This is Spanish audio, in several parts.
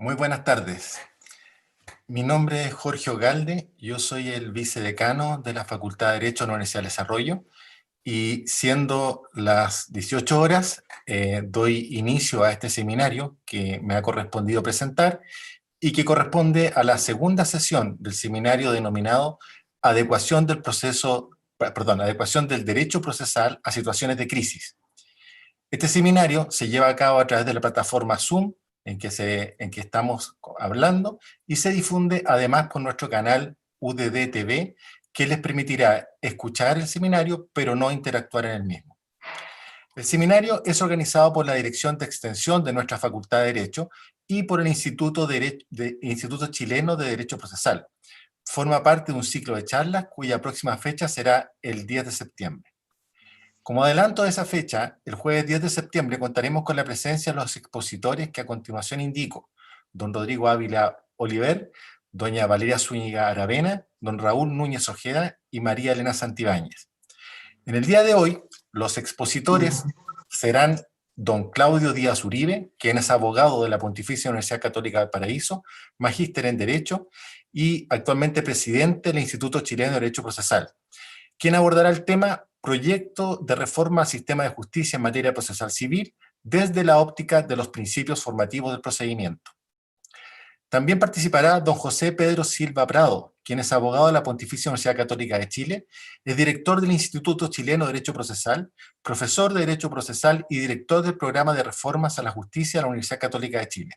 Muy buenas tardes. Mi nombre es Jorge Ogalde, yo soy el vicedecano de la Facultad de Derecho de la Universidad del Desarrollo y siendo las 18 horas doy inicio a este seminario que me ha correspondido presentar y que corresponde a la segunda sesión del seminario denominado Adecuación del Derecho Procesal a Situaciones de Crisis. Este seminario se lleva a cabo a través de la plataforma Zoom, en que estamos hablando, y se difunde además por nuestro canal UDD TV, que les permitirá escuchar el seminario, pero no interactuar en el mismo. El seminario es organizado por la Dirección de Extensión de nuestra Facultad de Derecho y por el Instituto Chileno de Derecho Procesal. Forma parte de un ciclo de charlas cuya próxima fecha será el 10 de septiembre. Como adelanto de esa fecha, el jueves 10 de septiembre contaremos con la presencia de los expositores que a continuación indico: don Rodrigo Ávila Oliver, doña Valeria Zúñiga Aravena, don Raúl Núñez Ojeda y María Elena Santibáñez. En el día de hoy, los expositores serán don Claudio Díaz Uribe, quien es abogado de la Pontificia Universidad Católica del Paraíso, magíster en Derecho y actualmente presidente del Instituto Chileno de Derecho Procesal, quien abordará el tema Proyecto de reforma al sistema de justicia en materia procesal civil desde la óptica de los principios formativos del procedimiento. También participará don José Pedro Silva Prado, quien es abogado de la Pontificia Universidad Católica de Chile, es director del Instituto Chileno de Derecho Procesal, profesor de Derecho Procesal y director del programa de reformas a la justicia de la Universidad Católica de Chile.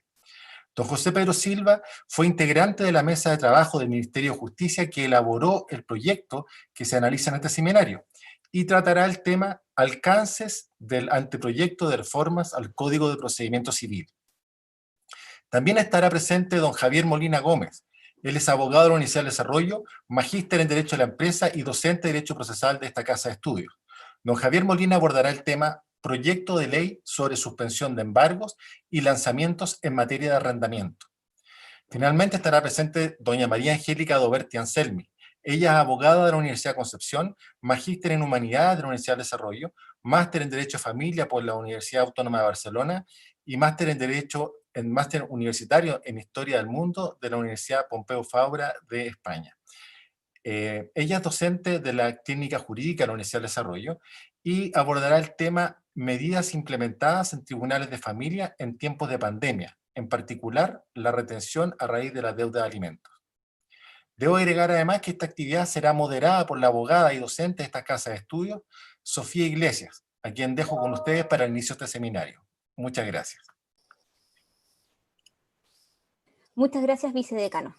Don José Pedro Silva fue integrante de la mesa de trabajo del Ministerio de Justicia que elaboró el proyecto que se analiza en este seminario y tratará el tema alcances del anteproyecto de reformas al Código de Procedimiento Civil. También estará presente don Javier Molina Gómez. Él es abogado de la Universidad del Desarrollo, magíster en Derecho de la Empresa y docente de Derecho Procesal de esta casa de estudios. Don Javier Molina abordará el tema Proyecto de Ley sobre suspensión de embargos y lanzamientos en materia de arrendamiento. Finalmente estará presente doña María Angélica Doberti Anselmi. Ella es abogada de la Universidad de Concepción, magíster en Humanidades de la Universidad del Desarrollo, máster en Derecho de Familia por la Universidad Autónoma de Barcelona y máster universitario en Historia del Mundo de la Universidad Pompeu Fabra de España. Ella es docente de la Clínica Jurídica de la Universidad del Desarrollo y abordará el tema medidas implementadas en tribunales de familia en tiempos de pandemia, en particular la retención a raíz de la deuda de alimentos. Debo agregar además que esta actividad será moderada por la abogada y docente de esta casa de estudios, Sofía Iglesias, a quien dejo con ustedes para el inicio de este seminario. Muchas gracias. Muchas gracias, vicedecano.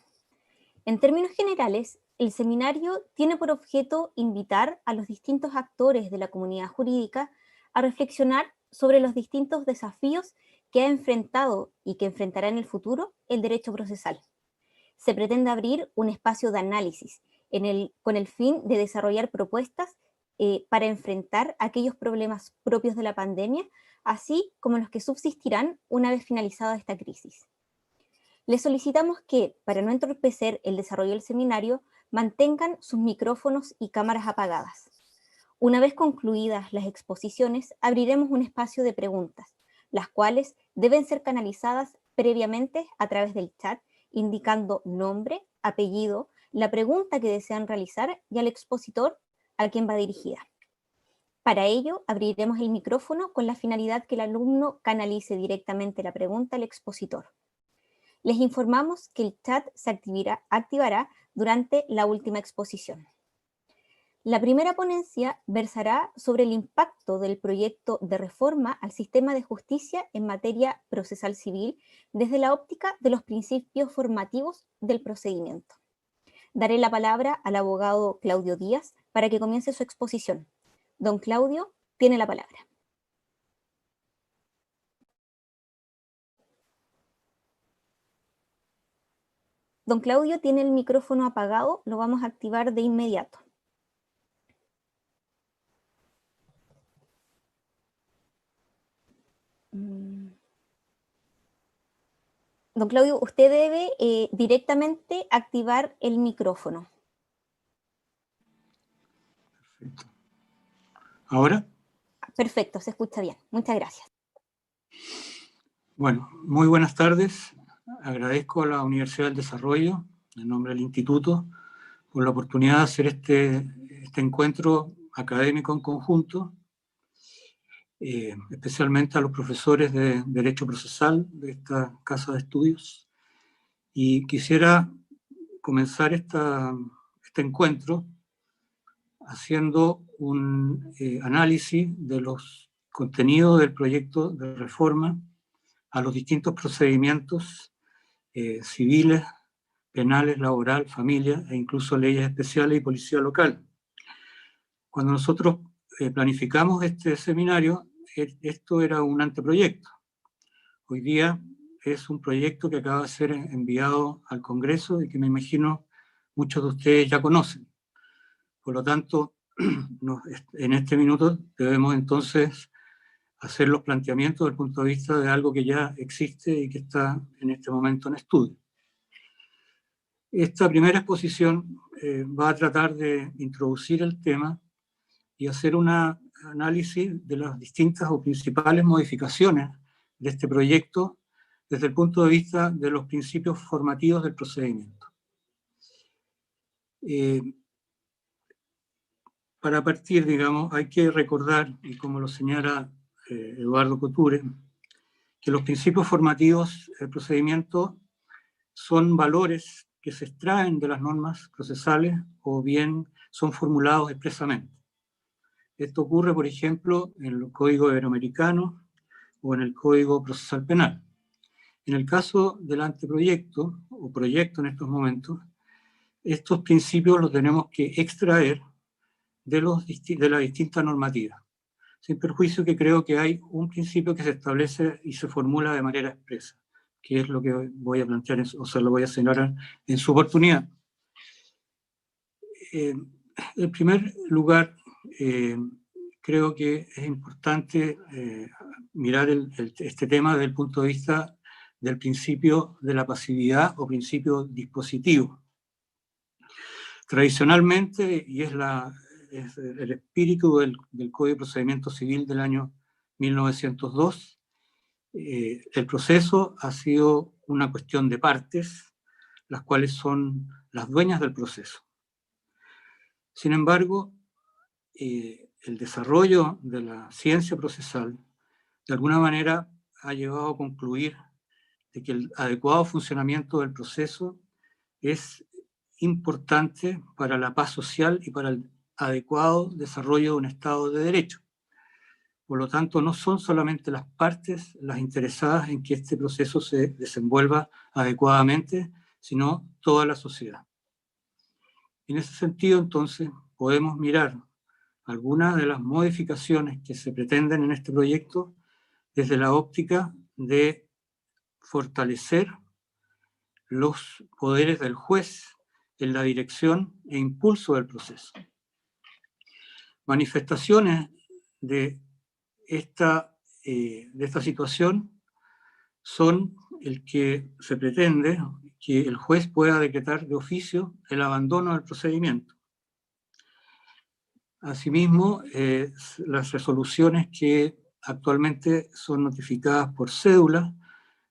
En términos generales, el seminario tiene por objeto invitar a los distintos actores de la comunidad jurídica a reflexionar sobre los distintos desafíos que ha enfrentado y que enfrentará en el futuro el derecho procesal. Se pretende abrir un espacio de análisis con el fin de desarrollar propuestas para enfrentar aquellos problemas propios de la pandemia, así como los que subsistirán una vez finalizada esta crisis. Les solicitamos que, para no entorpecer el desarrollo del seminario, mantengan sus micrófonos y cámaras apagadas. Una vez concluidas las exposiciones, abriremos un espacio de preguntas, las cuales deben ser canalizadas previamente a través del chat, indicando nombre, apellido, la pregunta que desean realizar y al expositor a quien va dirigida. Para ello, abriremos el micrófono con la finalidad que el alumno canalice directamente la pregunta al expositor. Les informamos que el chat se activará durante la última exposición. La primera ponencia versará sobre el impacto del proyecto de reforma al sistema de justicia en materia procesal civil desde la óptica de los principios formativos del procedimiento. Daré la palabra al abogado Claudio Díaz para que comience su exposición. Don Claudio, tiene la palabra. Don Claudio tiene el micrófono apagado, lo vamos a activar de inmediato. Don Claudio, usted debe directamente activar el micrófono. Perfecto. ¿Ahora? Perfecto, se escucha bien. Muchas gracias. Bueno, muy buenas tardes agradezco a la Universidad del Desarrollo, en nombre del Instituto, por la oportunidad de hacer este encuentro académico en conjunto, especialmente a los profesores de Derecho Procesal de esta casa de estudios. Y quisiera comenzar este encuentro haciendo un análisis de los contenidos del proyecto de reforma a los distintos procedimientos civiles, penales, laboral, familia e incluso leyes especiales y policía local. Cuando nosotros planificamos este seminario, esto era un anteproyecto. Hoy día es un proyecto que acaba de ser enviado al Congreso y que me imagino muchos de ustedes ya conocen. Por lo tanto, en este minuto debemos entonces hacer los planteamientos desde el punto de vista de algo que ya existe y que está en este momento en estudio. Esta primera exposición va a tratar de introducir el tema y hacer un análisis de las distintas o principales modificaciones de este proyecto desde el punto de vista de los principios formativos del procedimiento. Para partir, digamos, hay que recordar, y como lo señala Eduardo Couture, que los principios formativos del procedimiento son valores que se extraen de las normas procesales o bien son formulados expresamente. Esto ocurre, por ejemplo, en el Código Iberoamericano o en el Código Procesal Penal. En el caso del anteproyecto, o proyecto en estos momentos, estos principios los tenemos que extraer de la distinta normativa, sin perjuicio que creo que hay un principio que se establece y se formula de manera expresa, que es lo que voy a plantear, o sea, lo voy a señalar en su oportunidad. En primer lugar, creo que es importante mirar este tema desde el punto de vista del principio de la pasividad o principio dispositivo. Tradicionalmente, y es el espíritu del Código de Procedimiento Civil del año 1902, el proceso ha sido una cuestión de partes, las cuales son las dueñas del proceso. Sin embargo, el desarrollo de la ciencia procesal, de alguna manera, ha llevado a concluir de que el adecuado funcionamiento del proceso es importante para la paz social y para el adecuado desarrollo de un Estado de Derecho. Por lo tanto, no son solamente las partes las interesadas en que este proceso se desenvuelva adecuadamente, sino toda la sociedad. En ese sentido, entonces, podemos mirar algunas de las modificaciones que se pretenden en este proyecto desde la óptica de fortalecer los poderes del juez en la dirección e impulso del proceso. Manifestaciones de esta situación son el que se pretende que el juez pueda decretar de oficio el abandono del procedimiento. Asimismo, las resoluciones que actualmente son notificadas por cédula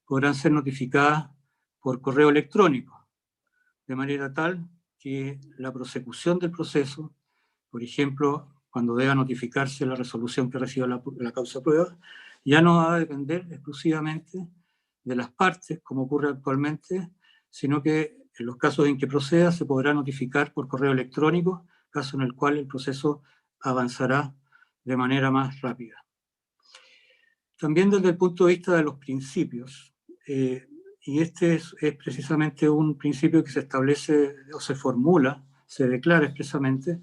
podrán ser notificadas por correo electrónico, de manera tal que la prosecución del proceso, por ejemplo, cuando deba notificarse la resolución que reciba la causa prueba, ya no va a depender exclusivamente de las partes, como ocurre actualmente, sino que en los casos en que proceda se podrá notificar por correo electrónico, caso en el cual el proceso avanzará de manera más rápida. También desde el punto de vista de los principios, y este es precisamente un principio que se establece o se formula, se declara expresamente,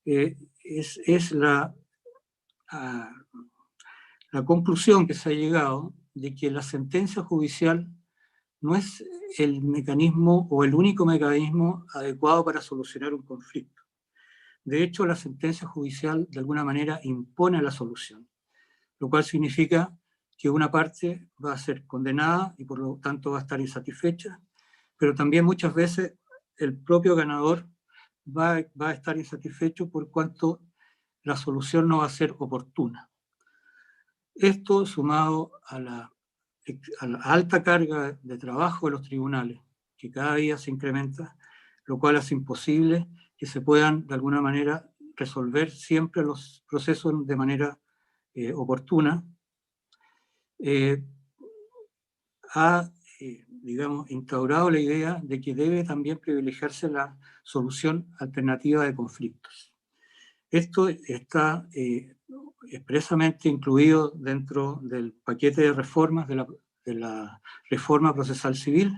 es la conclusión que se ha llegado de que la sentencia judicial no es el mecanismo o el único mecanismo adecuado para solucionar un conflicto. De hecho, la sentencia judicial de alguna manera impone la solución, lo cual significa que una parte va a ser condenada y por lo tanto va a estar insatisfecha, pero también muchas veces el propio ganador va a estar insatisfecho por cuanto la solución no va a ser oportuna. Esto, sumado a la a la alta carga de trabajo de los tribunales, que cada día se incrementa, lo cual hace imposible que se puedan de alguna manera resolver siempre los procesos de manera oportuna, ha, digamos, instaurado la idea de que debe también privilegiarse la solución alternativa de conflictos. Esto está expresamente incluido dentro del paquete de reformas de la reforma procesal civil,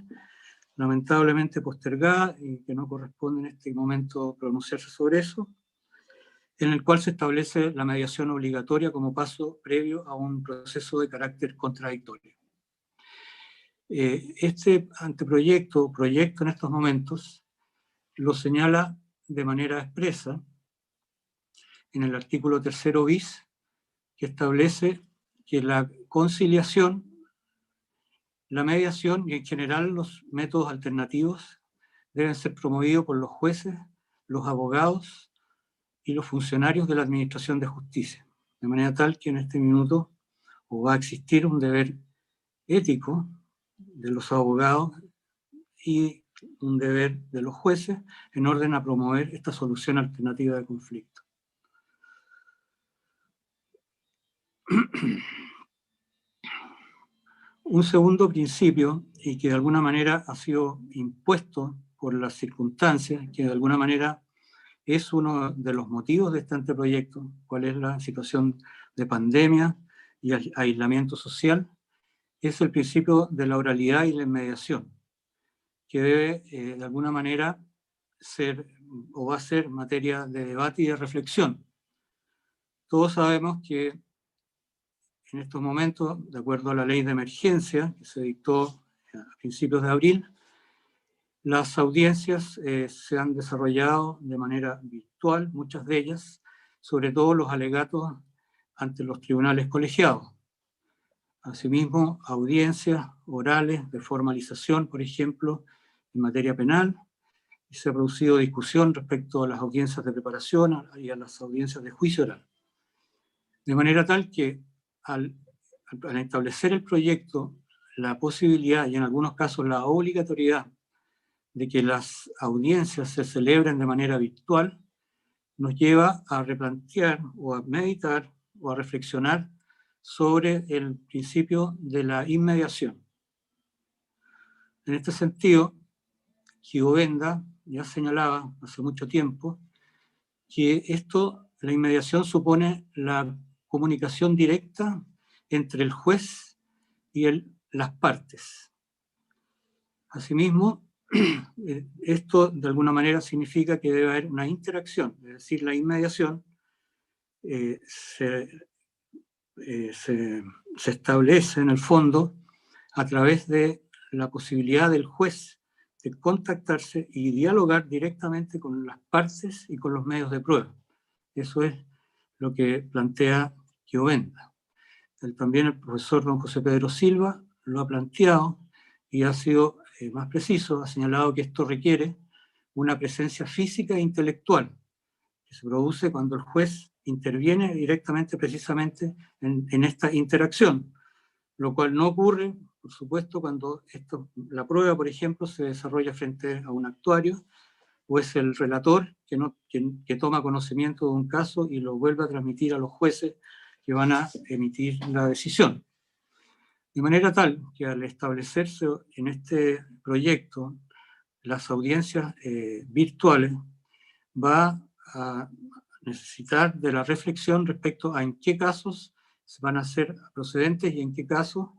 lamentablemente postergada y que no corresponde en este momento pronunciarse sobre eso, en el cual se establece la mediación obligatoria como paso previo a un proceso de carácter contradictorio. Este anteproyecto, proyecto en estos momentos, lo señala de manera expresa en el artículo 3 bis, que establece que la conciliación, la mediación y en general los métodos alternativos deben ser promovidos por los jueces, los abogados y los funcionarios de la Administración de Justicia, de manera tal que en este minuto va a existir un deber ético de los abogados y un deber de los jueces en orden a promover esta solución alternativa de conflicto. Un segundo principio, y que de alguna manera ha sido impuesto por las circunstancias, que de alguna manera es uno de los motivos de este anteproyecto, cuál es la situación de pandemia y aislamiento social, es el principio de la oralidad y la inmediación, que debe de alguna manera ser o va a ser materia de debate y de reflexión. Todos sabemos que en estos momentos, de acuerdo a la ley de emergencia que se dictó a principios de abril, las audiencias se han desarrollado de manera virtual, muchas de ellas, sobre todo los alegatos ante los tribunales colegiados. Asimismo, audiencias orales de formalización, por ejemplo, en materia penal, y se ha producido discusión respecto a las audiencias de preparación y a las audiencias de juicio oral. De manera tal que al establecer el proyecto la posibilidad y en algunos casos la obligatoriedad de que las audiencias se celebren de manera virtual, nos lleva a replantear o a meditar o a reflexionar sobre el principio de la inmediación. En este sentido, Gio-Benda ya señalaba hace mucho tiempo que la inmediación supone la comunicación directa entre el juez y las partes. Asimismo, esto de alguna manera significa que debe haber una interacción, es decir, la inmediación se establece en el fondo a través de la posibilidad del juez de contactarse y dialogar directamente con las partes y con los medios de prueba. Eso es lo que plantea Gio-Benda. También el profesor don José Pedro Silva lo ha planteado y ha sido más preciso, ha señalado que esto requiere una presencia física e intelectual que se produce cuando el juez interviene directamente, precisamente, en esta interacción, lo cual no ocurre, por supuesto, cuando la prueba, por ejemplo, se desarrolla frente a un actuario, o es el relator que toma conocimiento de un caso y lo vuelve a transmitir a los jueces que van a emitir la decisión. De manera tal que al establecerse en este proyecto las audiencias virtuales, va a necesitar de la reflexión respecto a en qué casos van a ser procedentes y en qué casos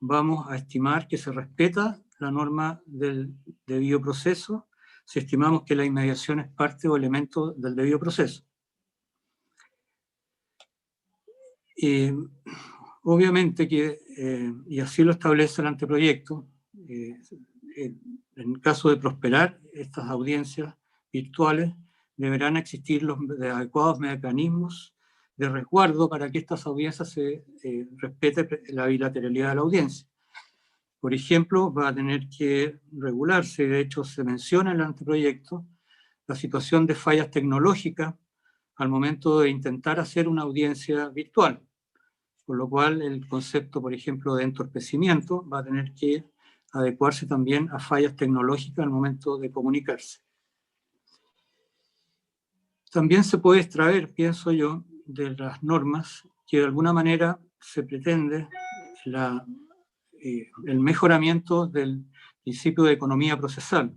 vamos a estimar que se respeta la norma del debido proceso, si estimamos que la inmediación es parte o elemento del debido proceso. Obviamente que, y así lo establece el anteproyecto, en el caso de prosperar estas audiencias virtuales, deberán existir los adecuados mecanismos de resguardo para que estas audiencias se respete la bilateralidad de la audiencia. Por ejemplo, va a tener que regularse, de hecho se menciona en el anteproyecto, la situación de fallas tecnológicas al momento de intentar hacer una audiencia virtual. Por lo cual el concepto, por ejemplo, de entorpecimiento va a tener que adecuarse también a fallas tecnológicas al momento de comunicarse. También se puede extraer, pienso yo, de las normas que de alguna manera se pretende el mejoramiento del principio de economía procesal,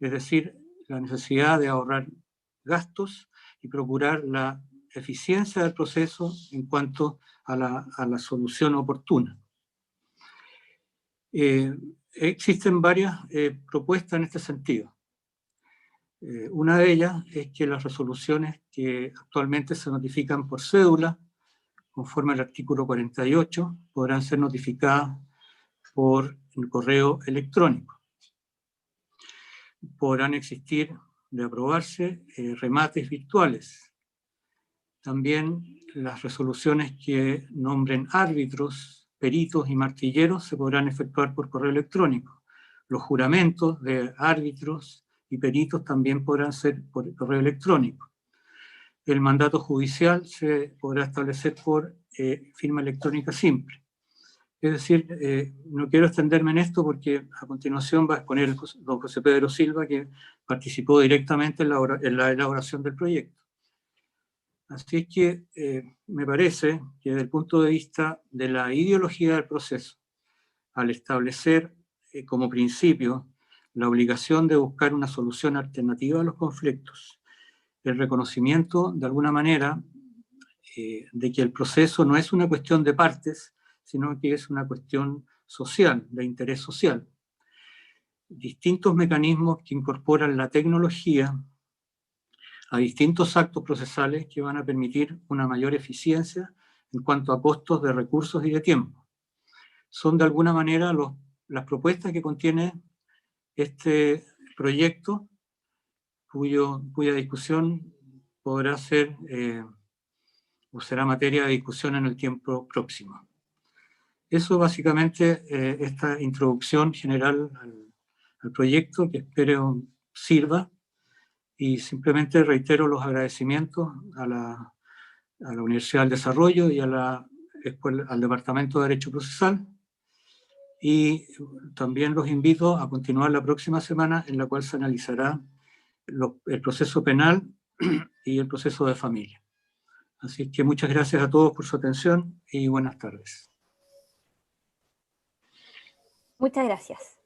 es decir, la necesidad de ahorrar gastos y procurar la eficiencia del proceso en cuanto a la solución oportuna. Existen varias propuestas en este sentido. Una de ellas es que las resoluciones que actualmente se notifican por cédula, conforme al artículo 48, podrán ser notificadas por correo electrónico. Podrán existir, de aprobarse, remates virtuales. También las resoluciones que nombren árbitros, peritos y martilleros se podrán efectuar por correo electrónico. Los juramentos de árbitros y peritos también podrán ser por correo electrónico. El mandato judicial se podrá establecer por firma electrónica simple. Es decir, no quiero extenderme en esto porque a continuación va a exponer don José Pedro Silva, que participó directamente en la elaboración del proyecto. Así es que me parece que desde el punto de vista de la ideología del proceso, al establecer como principio la obligación de buscar una solución alternativa a los conflictos, el reconocimiento de alguna manera de que el proceso no es una cuestión de partes, sino que es una cuestión social, de interés social. Distintos mecanismos que incorporan la tecnología a distintos actos procesales que van a permitir una mayor eficiencia en cuanto a costos de recursos y de tiempo. Son de alguna manera las propuestas que contiene este proyecto, cuya discusión podrá ser o será materia de discusión en el tiempo próximo. Eso básicamente, esta introducción general al proyecto, que espero sirva, y simplemente reitero los agradecimientos a la Universidad del Desarrollo y al Departamento de Derecho Procesal, y también los invito a continuar la próxima semana, en la cual se analizará el proceso penal y el proceso de familia. Así que muchas gracias a todos por su atención y buenas tardes. Muchas gracias.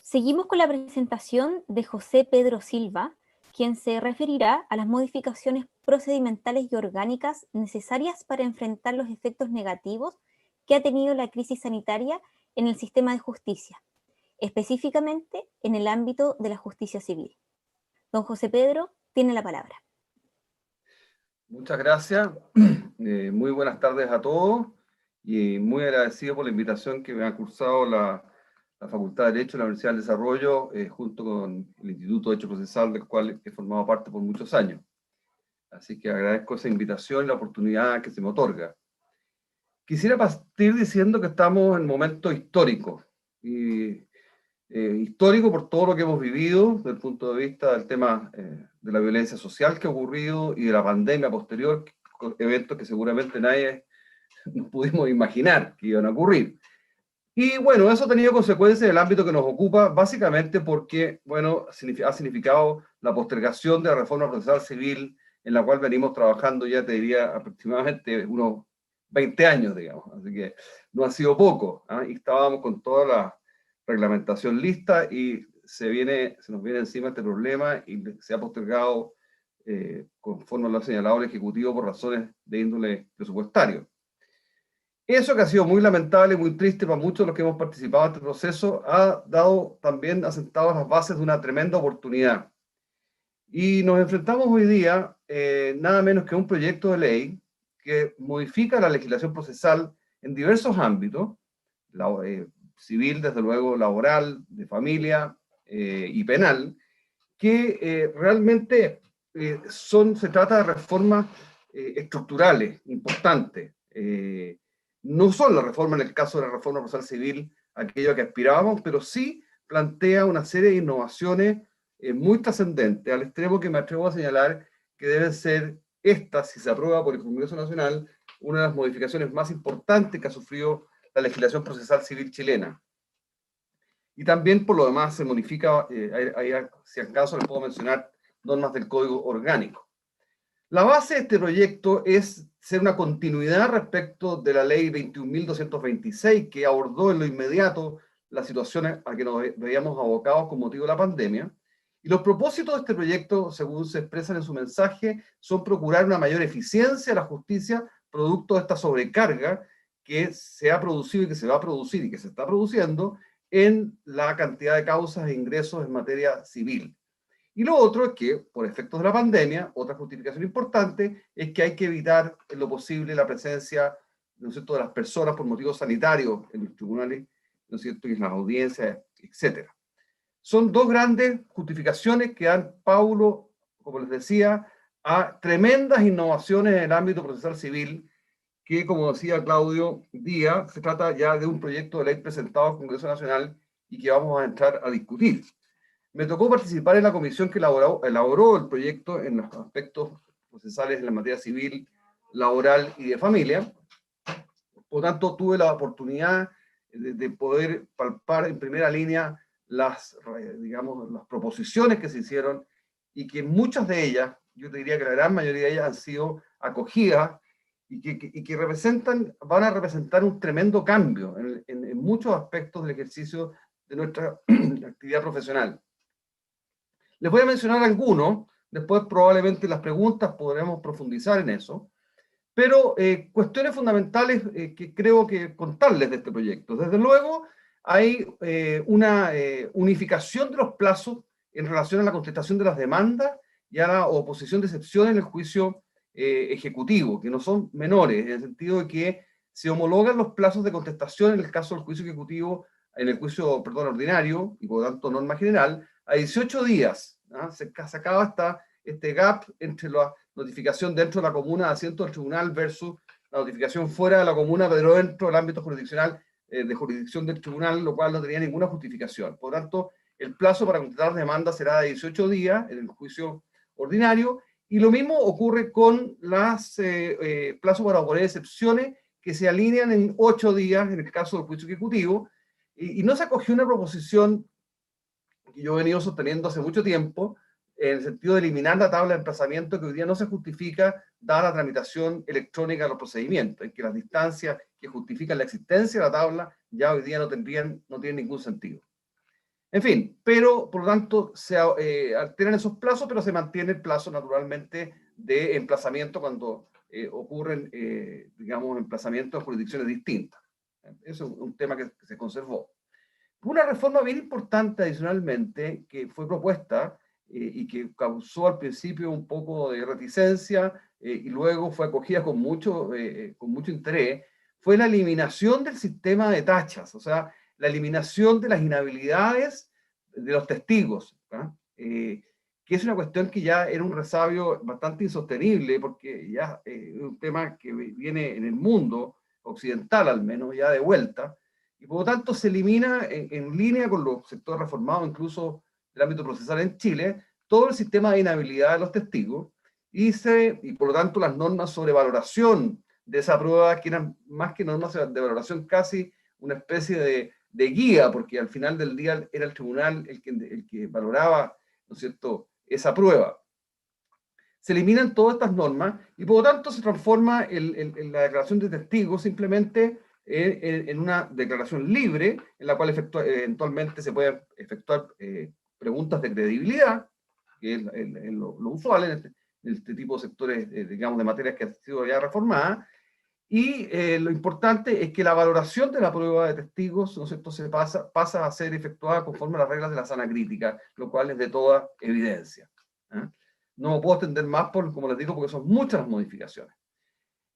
Seguimos con la presentación de José Pedro Silva, quien se referirá a las modificaciones procedimentales y orgánicas necesarias para enfrentar los efectos negativos que ha tenido la crisis sanitaria en el sistema de justicia, específicamente en el ámbito de la justicia civil. Don José Pedro tiene la palabra. Muchas gracias. Muy buenas tardes a todos y muy agradecido por la invitación que me ha cursado la Facultad de Derecho de la Universidad del Desarrollo junto con el Instituto de Derecho Procesal, del cual he formado parte por muchos años. Así que agradezco esa invitación y la oportunidad que se me otorga. Quisiera partir diciendo que estamos en un momento histórico. Histórico por todo lo que hemos vivido desde el punto de vista del tema de la violencia social que ha ocurrido y de la pandemia posterior, eventos que seguramente nadie pudimos imaginar que iban a ocurrir. Y bueno, eso ha tenido consecuencias en el ámbito que nos ocupa, básicamente porque, bueno, ha significado la postergación de la reforma procesal civil, en la cual venimos trabajando ya, te diría, aproximadamente unos 20 años, digamos. Así que no ha sido poco, ¿eh? Y estábamos con toda la reglamentación lista y se nos viene encima este problema y se ha postergado conforme lo ha señalado el Ejecutivo por razones de índole presupuestario. Eso, que ha sido muy lamentable y muy triste para muchos de los que hemos participado en este proceso, ha sentado las bases de una tremenda oportunidad. Y nos enfrentamos hoy día nada menos que a un proyecto de ley que modifica la legislación procesal en diversos ámbitos, civil, desde luego, laboral, de familia y penal, que realmente se trata de reformas estructurales importantes. No son las reformas, en el caso de la reforma procesal civil, aquello que aspirábamos, pero sí plantea una serie de innovaciones muy trascendentes, al extremo que me atrevo a señalar que deben ser estas, si se aprueba por el Congreso Nacional, una de las modificaciones más importantes que ha sufrido la legislación procesal civil chilena. Y también, por lo demás, se modifica, si acaso les puedo mencionar, normas del Código Orgánico. La base de este proyecto es ser una continuidad respecto de la ley 21.226, que abordó en lo inmediato las situaciones a que nos veíamos abocados con motivo de la pandemia. Y los propósitos de este proyecto, según se expresan en su mensaje, son procurar una mayor eficiencia de la justicia producto de esta sobrecarga que se ha producido y que se va a producir y que se está produciendo en la cantidad de causas e ingresos en materia civil. Y lo otro es que, por efectos de la pandemia, otra justificación importante es que hay que evitar en lo posible la presencia, ¿no es cierto?, de las personas por motivos sanitarios en los tribunales, ¿no es cierto?, y en las audiencias, etc. Son dos grandes justificaciones que dan Paulo, como les decía, a tremendas innovaciones en el ámbito procesal civil, que, como decía Claudio Díaz, se trata ya de un proyecto de ley presentado al Congreso Nacional y que vamos a entrar a discutir. Me tocó participar en la comisión que elaboró el proyecto en los aspectos procesales en la materia civil, laboral y de familia. Por lo tanto, tuve la oportunidad de poder palpar en primera línea digamos, las proposiciones que se hicieron y que muchas de ellas, yo te diría que la gran mayoría de ellas han sido acogidas y que van a representar un tremendo cambio en muchos aspectos del ejercicio de nuestra actividad profesional. Les voy a mencionar algunos, después probablemente en las preguntas podremos profundizar en eso, pero cuestiones fundamentales que creo que contarles de este proyecto. Desde luego, hay una unificación de los plazos en relación a la contestación de las demandas y a la oposición de excepción en el juicio ejecutivo, que no son menores, en el sentido de que se homologan los plazos de contestación en el caso del juicio ejecutivo, en el juicio, perdón, ordinario, y por lo tanto norma general, a 18 días. ¿Ah? Se acaba este gap entre la notificación dentro de la comuna de asiento del tribunal versus la notificación fuera de la comuna, pero dentro del ámbito jurisdiccional de jurisdicción del tribunal, lo cual no tenía ninguna justificación. Por lo tanto, el plazo para contestar demandas será de 18 días en el juicio ordinario, y lo mismo ocurre con los plazos para oponer excepciones, que se alinean en 8 días en el caso del juicio ejecutivo, y no se acogió una proposición que yo he venido sosteniendo hace mucho tiempo, en el sentido de eliminar la tabla de emplazamiento, que hoy día no se justifica dada la tramitación electrónica de los procedimientos, en que las distancias que justifican la existencia de la tabla ya hoy día no tienen ningún sentido. En fin, pero por lo tanto se alteran esos plazos, pero se mantiene el plazo naturalmente de emplazamiento cuando ocurren, digamos, emplazamientos en jurisdicciones distintas. Eso es un tema que se conservó. Una reforma bien importante adicionalmente que fue propuesta y que causó al principio un poco de reticencia y luego fue acogida con mucho interés, fue la eliminación del sistema de tachas, o sea, la eliminación de las inhabilidades de los testigos, que es una cuestión que ya era un resabio bastante insostenible, porque ya es un tema que viene en el mundo occidental al menos, ya de vuelta, y por lo tanto se elimina en línea con los sectores reformados, incluso del ámbito procesal en Chile, todo el sistema de inhabilidad de los testigos, y por lo tanto las normas sobre valoración de esa prueba, que eran más que normas de valoración, casi una especie de guía, porque al final del día era el tribunal el que valoraba, ¿no es cierto?, esa prueba. Se eliminan todas estas normas y por lo tanto se transforma la declaración de testigos simplemente en una declaración libre, en la cual eventualmente se pueden efectuar preguntas de credibilidad, que es lo usual en este tipo de sectores, digamos, de materias que han sido ya reformadas. Y lo importante es que la valoración de la prueba de testigos, ¿no es cierto?, pasa a ser efectuada conforme a las reglas de la sana crítica, lo cual es de toda evidencia. No me puedo extender más, como les digo, porque son muchas las modificaciones.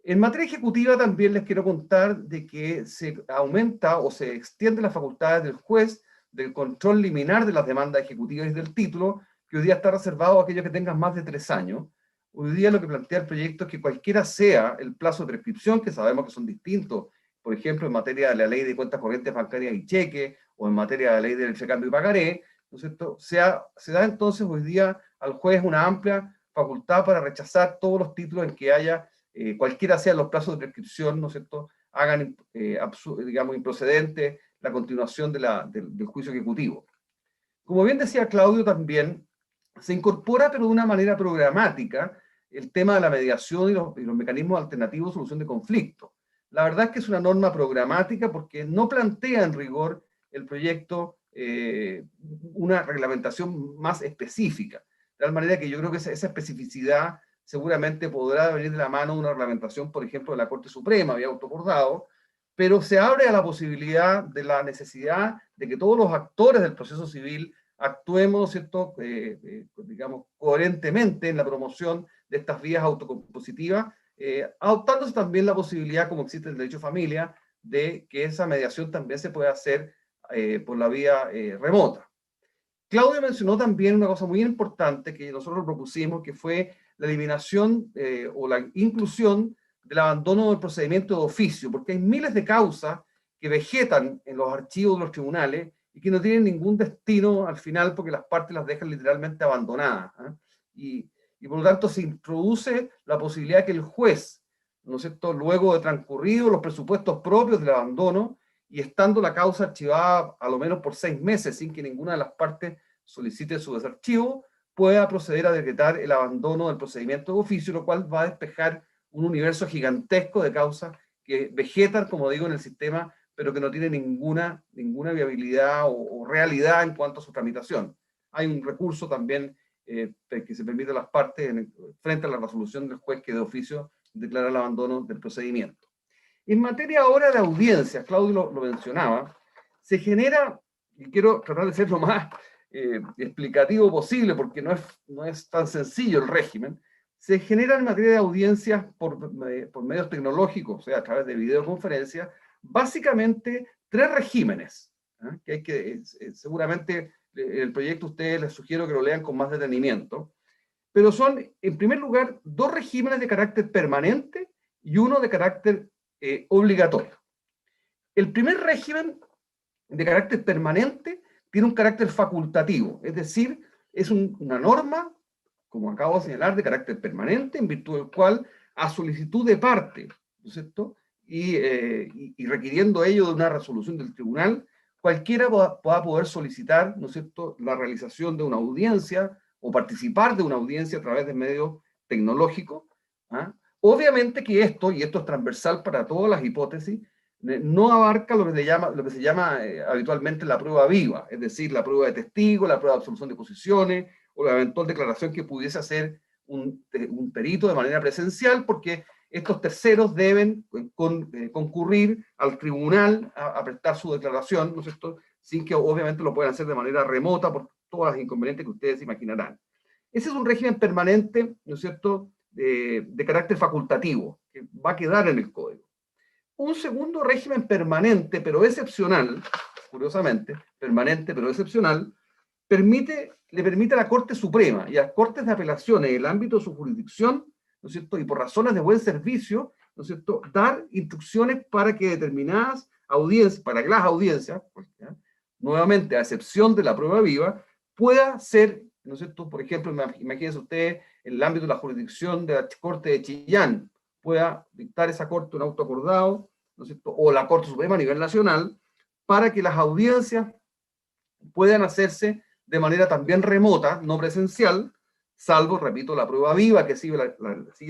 En materia ejecutiva también les quiero contar de que se aumenta o se extiende las facultades del juez del control liminar de las demandas ejecutivas y del título, que hoy día está reservado a aquellos que tengan más de 3 años. Hoy día lo que plantea el proyecto es que cualquiera sea el plazo de prescripción, que sabemos que son distintos, por ejemplo, en materia de la ley de cuentas corrientes bancarias y cheques, o en materia de la ley del intercambio y pagaré, ¿no es cierto? Se da entonces hoy día al juez una amplia facultad para rechazar todos los títulos en que haya cualquiera sean los plazos de prescripción, ¿no es cierto?, hagan, digamos, improcedente la continuación del juicio ejecutivo. Como bien decía Claudio también, se incorpora, pero de una manera programática, el tema de la mediación y los mecanismos alternativos de solución de conflictos. La verdad es que es una norma programática porque no plantea en rigor el proyecto una reglamentación más específica. De tal manera que yo creo que esa especificidad seguramente podrá venir de la mano de una reglamentación, por ejemplo, de la Corte Suprema, había autoacordado, pero se abre a la posibilidad de la necesidad de que todos los actores del proceso civil actuemos, ¿cierto?, digamos, coherentemente en la promoción de estas vías autocompositivas, adoptándose también la posibilidad, como existe el derecho a familia, de que esa mediación también se pueda hacer por la vía remota. Claudio mencionó también una cosa muy importante que nosotros propusimos, que fue la eliminación o la inclusión del abandono del procedimiento de oficio, porque hay miles de causas que vegetan en los archivos de los tribunales y que no tienen ningún destino al final porque las partes las dejan literalmente abandonadas. Y por lo tanto se introduce la posibilidad de que el juez, ¿no es cierto?, luego de transcurrido los presupuestos propios del abandono y estando la causa archivada a lo menos por 6 meses sin que ninguna de las partes solicite su desarchivo, pueda proceder a decretar el abandono del procedimiento de oficio, lo cual va a despejar un universo gigantesco de causas que vegetan, como digo, en el sistema, pero que no tienen ninguna viabilidad o realidad en cuanto a su tramitación. Hay un recurso también que se permite a las partes frente a la resolución del juez que de oficio declara el abandono del procedimiento. En materia ahora de audiencias, Claudio lo mencionaba, se genera, y quiero tratar de ser lo más explicativo posible porque no es tan sencillo el régimen, se genera en materia de audiencias por medios tecnológicos, o sea, a través de videoconferencias, básicamente 3 regímenes, que hay que, seguramente el proyecto ustedes les sugiero que lo lean con más detenimiento, pero son, en primer lugar, 2 regímenes de carácter permanente y uno de carácter obligatorio. El primer régimen de carácter permanente tiene un carácter facultativo, es decir, es una norma, como acabo de señalar, de carácter permanente, en virtud del cual, a solicitud de parte, ¿no es cierto?, y requiriendo ello de una resolución del tribunal, cualquiera va a poder solicitar, ¿no es cierto?, la realización de una audiencia o participar de una audiencia a través de medios tecnológicos. Obviamente que esto, y esto es transversal para todas las hipótesis, no abarca lo que se llama habitualmente la prueba viva, es decir, la prueba de testigo, la prueba de absolución de posiciones, o la eventual declaración que pudiese hacer un perito de manera presencial, porque estos terceros deben concurrir al tribunal a prestar su declaración, ¿no es cierto?, sin que obviamente lo puedan hacer de manera remota por todas las inconvenientes que ustedes imaginarán. Ese es un régimen permanente, ¿no es cierto?, de carácter facultativo, que va a quedar en el código. Un segundo régimen permanente, pero excepcional, curiosamente, permanente pero excepcional, le permite a la Corte Suprema y a las Cortes de Apelaciones en el ámbito de su jurisdicción, ¿no es cierto?, y por razones de buen servicio, ¿no es cierto?, dar instrucciones para que determinadas audiencias, para que las audiencias, nuevamente a excepción de la prueba viva, pueda ser, ¿no es cierto?, por ejemplo, imagínense ustedes, en el ámbito de la jurisdicción de la Corte de Chillán, pueda dictar esa Corte un auto acordado, ¿no es cierto?, o la Corte Suprema a nivel nacional, para que las audiencias puedan hacerse de manera también remota, no presencial, salvo, repito, la prueba viva que sigue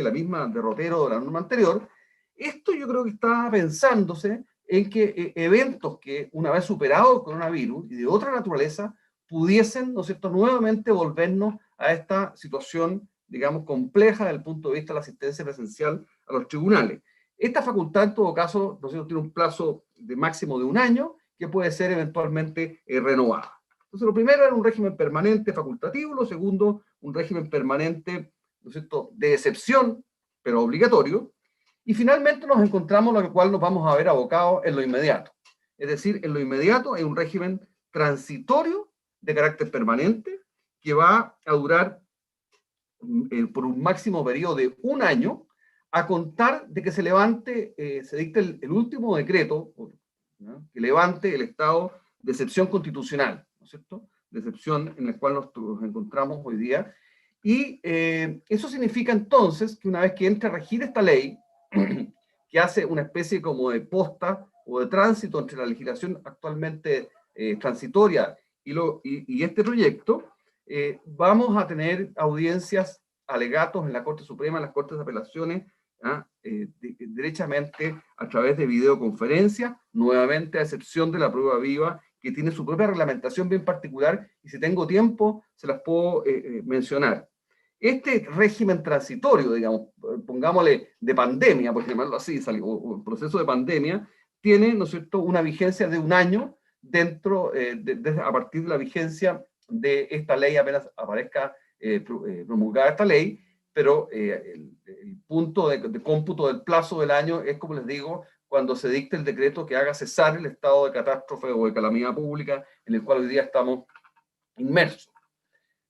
la misma derrotero de la norma anterior. Esto yo creo que está pensándose en que eventos que una vez superado el coronavirus y de otra naturaleza pudiesen, ¿no es cierto?, nuevamente volvernos a esta situación, digamos, compleja desde el punto de vista de la asistencia presencial a los tribunales. Esta facultad, en todo caso, ¿no es cierto?, tiene un plazo de máximo de 1 año que puede ser eventualmente renovada. Entonces, lo primero era un régimen permanente facultativo, lo segundo, un régimen permanente, ¿no es cierto?, de excepción, pero obligatorio, y finalmente nos encontramos lo cual nos vamos a ver abocados en lo inmediato. Es decir, en lo inmediato hay un régimen transitorio de carácter permanente que va a durar por un máximo periodo de 1 año, a contar de que se dicte el último decreto, ¿no?, que levante el estado de excepción constitucional, ¿no es cierto?, de excepción en el cual nos encontramos hoy día, Y eso significa entonces que una vez que entre a regir esta ley, que hace una especie como de posta o de tránsito entre la legislación actualmente transitoria y este proyecto, vamos a tener audiencias, alegatos en la Corte Suprema, en las Cortes de Apelaciones, derechamente a través de videoconferencia, nuevamente a excepción de la prueba viva, que tiene su propia reglamentación bien particular, y si tengo tiempo se las puedo mencionar. Este régimen transitorio, digamos, pongámosle de pandemia, por llamarlo así, o el proceso de pandemia, tiene, ¿no es cierto?, una vigencia de 1 año dentro, a partir de la vigencia de esta ley, apenas aparezca promulgada esta ley, pero el punto de cómputo del plazo del año es, como les digo, cuando se dicte el decreto que haga cesar el estado de catástrofe o de calamidad pública en el cual hoy día estamos inmersos.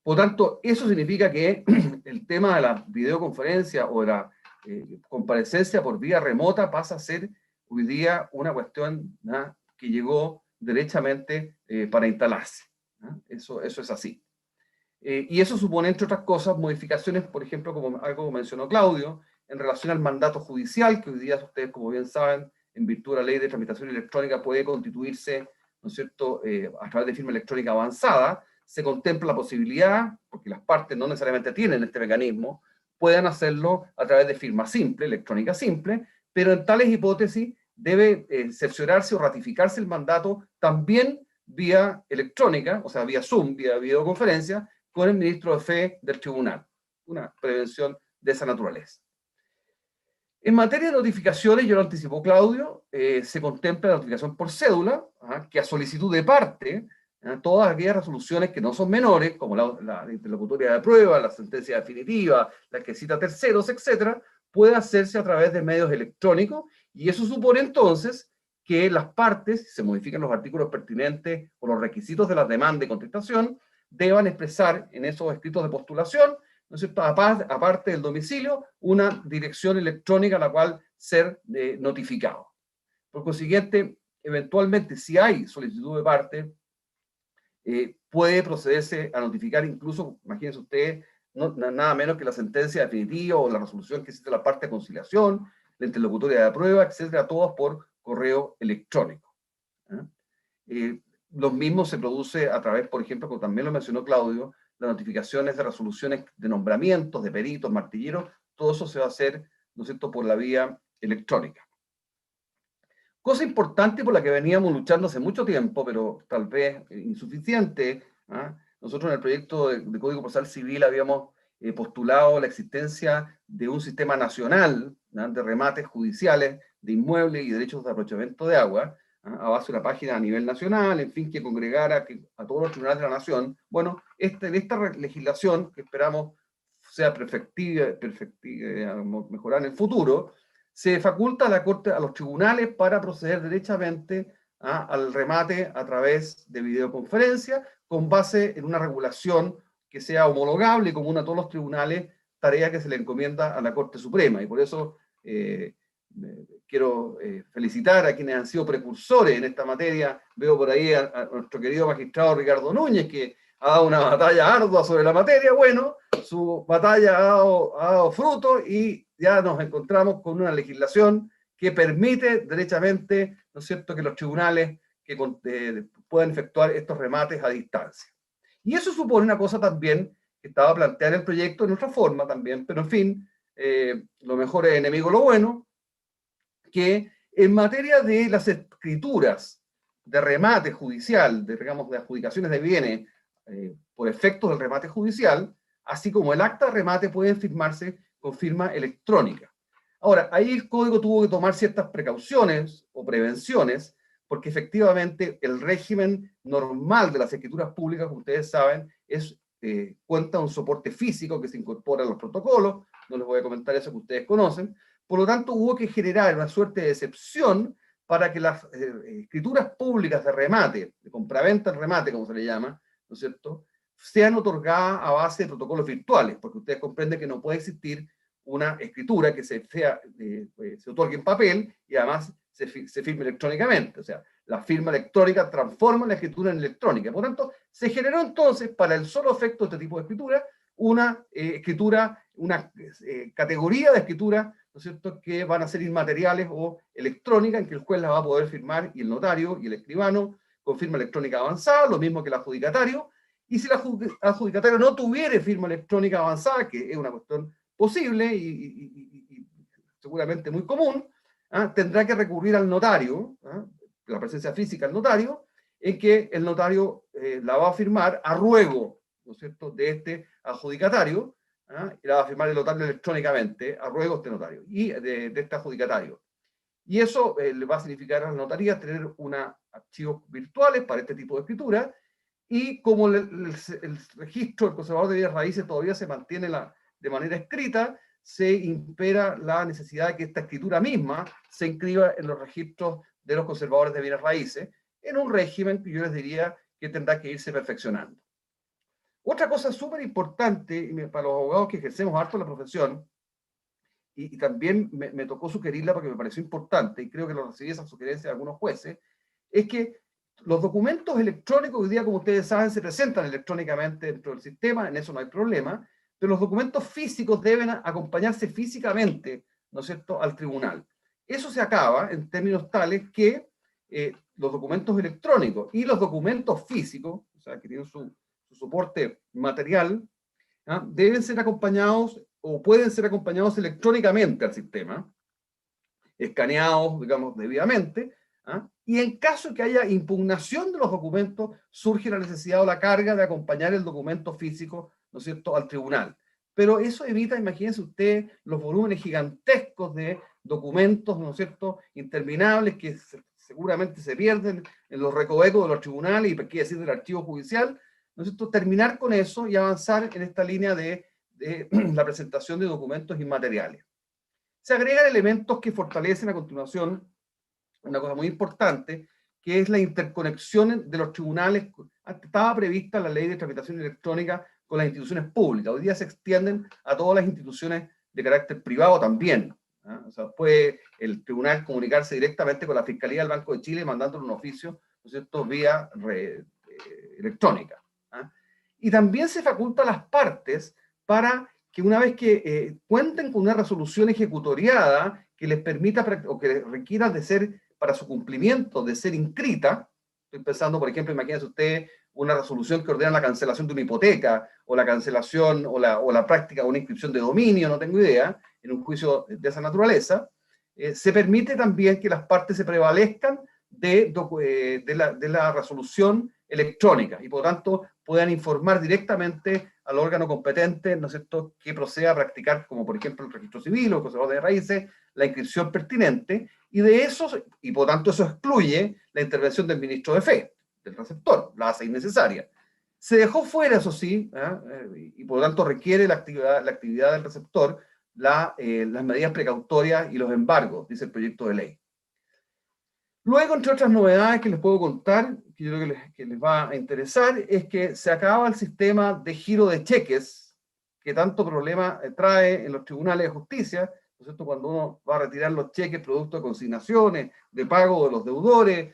Por lo tanto, eso significa que el tema de la videoconferencia o de la comparecencia por vía remota pasa a ser hoy día una cuestión, ¿no?, que llegó derechamente para instalarse, ¿no? Eso es así. Y eso supone, entre otras cosas, modificaciones, por ejemplo, como algo que mencionó Claudio, en relación al mandato judicial, que hoy día ustedes, como bien saben, en virtud de la ley de tramitación electrónica, puede constituirse, ¿no es cierto?, a través de firma electrónica avanzada. Se contempla la posibilidad, porque las partes no necesariamente tienen este mecanismo, puedan hacerlo a través de firma simple, electrónica simple, pero en tales hipótesis debe cerciorarse o ratificarse el mandato también vía electrónica, o sea, vía Zoom, vía videoconferencia, con el ministro de Fe del tribunal. Una prevención de esa naturaleza. En materia de notificaciones, ya lo anticipó Claudio, se contempla la notificación por cédula, que a solicitud de parte, todas aquellas resoluciones que no son menores, como la interlocutoria de prueba, la sentencia definitiva, la que cita terceros, etcétera, puede hacerse a través de medios electrónicos, y eso supone entonces que las partes, si se modifican los artículos pertinentes o los requisitos de la demanda y contestación, deban expresar en esos escritos de postulación, ¿no es cierto?, aparte del domicilio, una dirección electrónica a la cual ser notificado. Por consiguiente, eventualmente, si hay solicitud de parte, puede procederse a notificar incluso, imagínense ustedes, nada menos que la sentencia definitiva o la resolución que existe la parte de conciliación, la interlocutoria de prueba, etcétera, todos por correo electrónico. Lo mismo se produce a través, por ejemplo, como también lo mencionó Claudio, las notificaciones de resoluciones de nombramientos, de peritos, martilleros, todo eso se va a hacer, ¿no es cierto?, por la vía electrónica. Cosa importante por la que veníamos luchando hace mucho tiempo, pero tal vez insuficiente. Nosotros en el proyecto de Código Procesal Civil habíamos postulado la existencia de un sistema nacional de remates judiciales de inmuebles y derechos de aprovechamiento de agua, a base de una página a nivel nacional, en fin, que congregara a todos los tribunales de la nación. Bueno, esta legislación, que esperamos sea mejorar en el futuro, se faculta a la Corte, a los tribunales, para proceder derechamente al remate a través de videoconferencia, con base en una regulación que sea homologable y común a todos los tribunales, tarea que se le encomienda a la Corte Suprema. Y por eso quiero felicitar a quienes han sido precursores en esta materia. Veo por ahí a nuestro querido magistrado Ricardo Núñez, que ha dado una batalla ardua sobre la materia. Bueno, su batalla ha dado fruto y ya nos encontramos con una legislación que permite derechamente, ¿no es cierto?, que los tribunales puedan efectuar estos remates a distancia. Y eso supone una cosa también que estaba planteada en el proyecto en otra forma también, pero en fin, lo mejor es enemigo de lo bueno, que en materia de las escrituras de remate judicial, digamos, de adjudicaciones de bienes por efectos del remate judicial, así como el acta de remate, pueden firmarse con firma electrónica. Ahora, ahí el código tuvo que tomar ciertas precauciones o prevenciones, porque efectivamente el régimen normal de las escrituras públicas, como ustedes saben, cuenta un soporte físico que se incorpora a los protocolos. No les voy a comentar eso, que ustedes conocen. Por lo tanto, hubo que generar una suerte de excepción para que las escrituras públicas de remate, de compraventa en remate, como se le llama, ¿no es cierto?, sean otorgadas a base de protocolos virtuales, porque ustedes comprenden que no puede existir una escritura que se otorgue en papel y además se firme electrónicamente. O sea, la firma electrónica transforma la escritura en electrónica. Por lo tanto, se generó entonces, para el solo efecto de este tipo de escritura, una escritura, una categoría de escritura, ¿no es cierto?, que van a ser inmateriales o electrónicas, en que el juez la va a poder firmar, y el notario y el escribano con firma electrónica avanzada, lo mismo que el adjudicatario. Y si el adjudicatario no tuviera firma electrónica avanzada, que es una cuestión posible y seguramente muy común, tendrá que recurrir al notario, la presencia física del notario, en que el notario la va a firmar a ruego, ¿no es cierto?, de este adjudicatario, y la va a firmar el notario electrónicamente, a ruego de este notario, y de este adjudicatario. Y eso le va a significar a las notarías tener archivos virtuales para este tipo de escritura, y como el registro del conservador de bienes raíces todavía se mantiene de manera escrita, se impera la necesidad de que esta escritura misma se inscriba en los registros de los conservadores de bienes raíces, en un régimen que yo les diría que tendrá que irse perfeccionando. Otra cosa súper importante para los abogados que ejercemos harto la profesión, y también me tocó sugerirla porque me pareció importante, y creo que lo recibí esa sugerencia de algunos jueces, es que los documentos electrónicos hoy día, como ustedes saben, se presentan electrónicamente dentro del sistema, en eso no hay problema, pero los documentos físicos deben acompañarse físicamente, ¿no es cierto?, al tribunal. Eso se acaba en términos tales que los documentos electrónicos y los documentos físicos, o sea, que tienen su soporte material, deben ser acompañados o pueden ser acompañados electrónicamente al sistema, escaneados, digamos, debidamente, y en caso de que haya impugnación de los documentos, surge la necesidad o la carga de acompañar el documento físico, ¿no es cierto?, al tribunal. Pero eso evita, imagínense usted, los volúmenes gigantescos de documentos, ¿no es cierto?, interminables, que seguramente se pierden en los recovecos de los tribunales, y qué decir del archivo judicial, ¿no es cierto?, terminar con eso y avanzar en esta línea de la presentación de documentos inmateriales. Se agregan elementos que fortalecen a continuación una cosa muy importante, que es la interconexión de los tribunales. Estaba prevista la ley de tramitación electrónica con las instituciones públicas. Hoy día se extienden a todas las instituciones de carácter privado también. O sea, puede el tribunal comunicarse directamente con la Fiscalía del Banco de Chile mandándole un oficio, ¿no es cierto?, vía electrónica. Y también se faculta a las partes para que una vez que cuenten con una resolución ejecutoriada que les permita o que requiera de ser, para su cumplimiento, de ser inscrita. Estoy pensando, por ejemplo, imagínense usted una resolución que ordena la cancelación de una hipoteca, o la cancelación, o la práctica de una inscripción de dominio, no tengo idea, en un juicio de esa naturaleza. Se permite también que las partes se prevalezcan de la resolución electrónica, y por lo tanto puedan informar directamente al órgano competente, ¿no es cierto?, que proceda a practicar, como por ejemplo el registro civil o el conservador de raíces, la inscripción pertinente, y de eso, y por tanto eso excluye la intervención del ministro de fe, del receptor, la hace innecesaria. Se dejó fuera, eso sí, y por lo tanto requiere la actividad del receptor, las medidas precautorias y los embargos, dice el proyecto de ley. Luego, entre otras novedades que les puedo contar, que yo creo que les va a interesar, es que se acaba el sistema de giro de cheques, que tanto problema trae en los tribunales de justicia, ¿no es cierto?, cuando uno va a retirar los cheques producto de consignaciones, de pago de los deudores,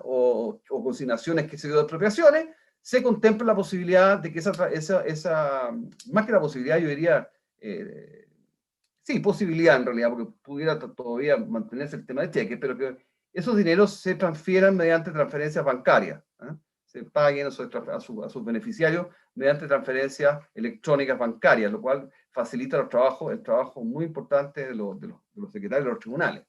o consignaciones que se dio de expropiaciones. Se contempla la posibilidad de que más que la posibilidad, yo diría, sí, posibilidad en realidad, porque pudiera todavía mantenerse el tema de cheques, pero que esos dineros se transfieran mediante transferencias bancarias, se paguen a sus beneficiarios mediante transferencias electrónicas bancarias, lo cual facilita el trabajo muy importante de los secretarios de los tribunales.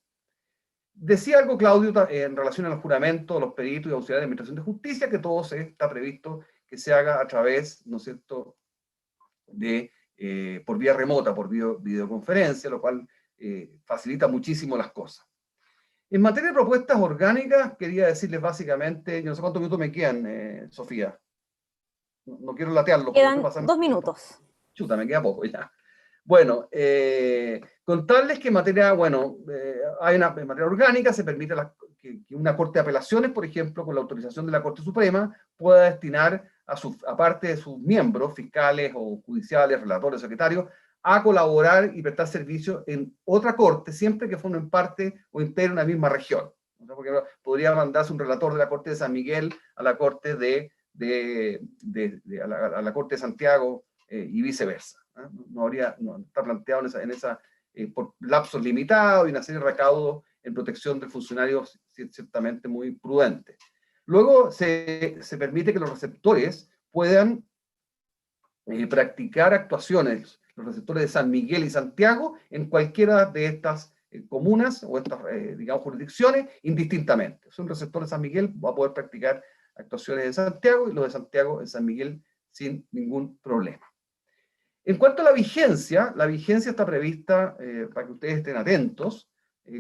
Decía algo Claudio en relación a los juramentos, los peritos y auxiliares de administración de justicia, que todo está previsto que se haga a través, ¿no es cierto?, por vía remota, por videoconferencia, lo cual facilita muchísimo las cosas. En materia de propuestas orgánicas, quería decirles básicamente, yo no sé cuántos minutos me quedan, Sofía. No quiero latearlo. Quedan 2 minutos. Chuta, me queda poco ya. Bueno, contarles que en materia, en materia orgánica se permite que una corte de apelaciones, por ejemplo, con la autorización de la Corte Suprema, pueda destinar aparte de sus miembros, fiscales o judiciales, relatores, secretarios, a colaborar y prestar servicio en otra corte, siempre que formen parte o integren una misma región. O sea, porque podría mandarse un relator de la Corte de San Miguel a la Corte a la Corte de Santiago, y viceversa. No está planteado por lapsos limitados y una serie de recaudos en protección del funcionario ciertamente muy prudente. Luego se permite que los receptores puedan practicar actuaciones, los receptores de San Miguel y Santiago, en cualquiera de estas comunas o estas, digamos, jurisdicciones, indistintamente. Un receptor de San Miguel va a poder practicar actuaciones en Santiago y los de Santiago en San Miguel sin ningún problema. En cuanto a la vigencia está prevista, para que ustedes estén atentos,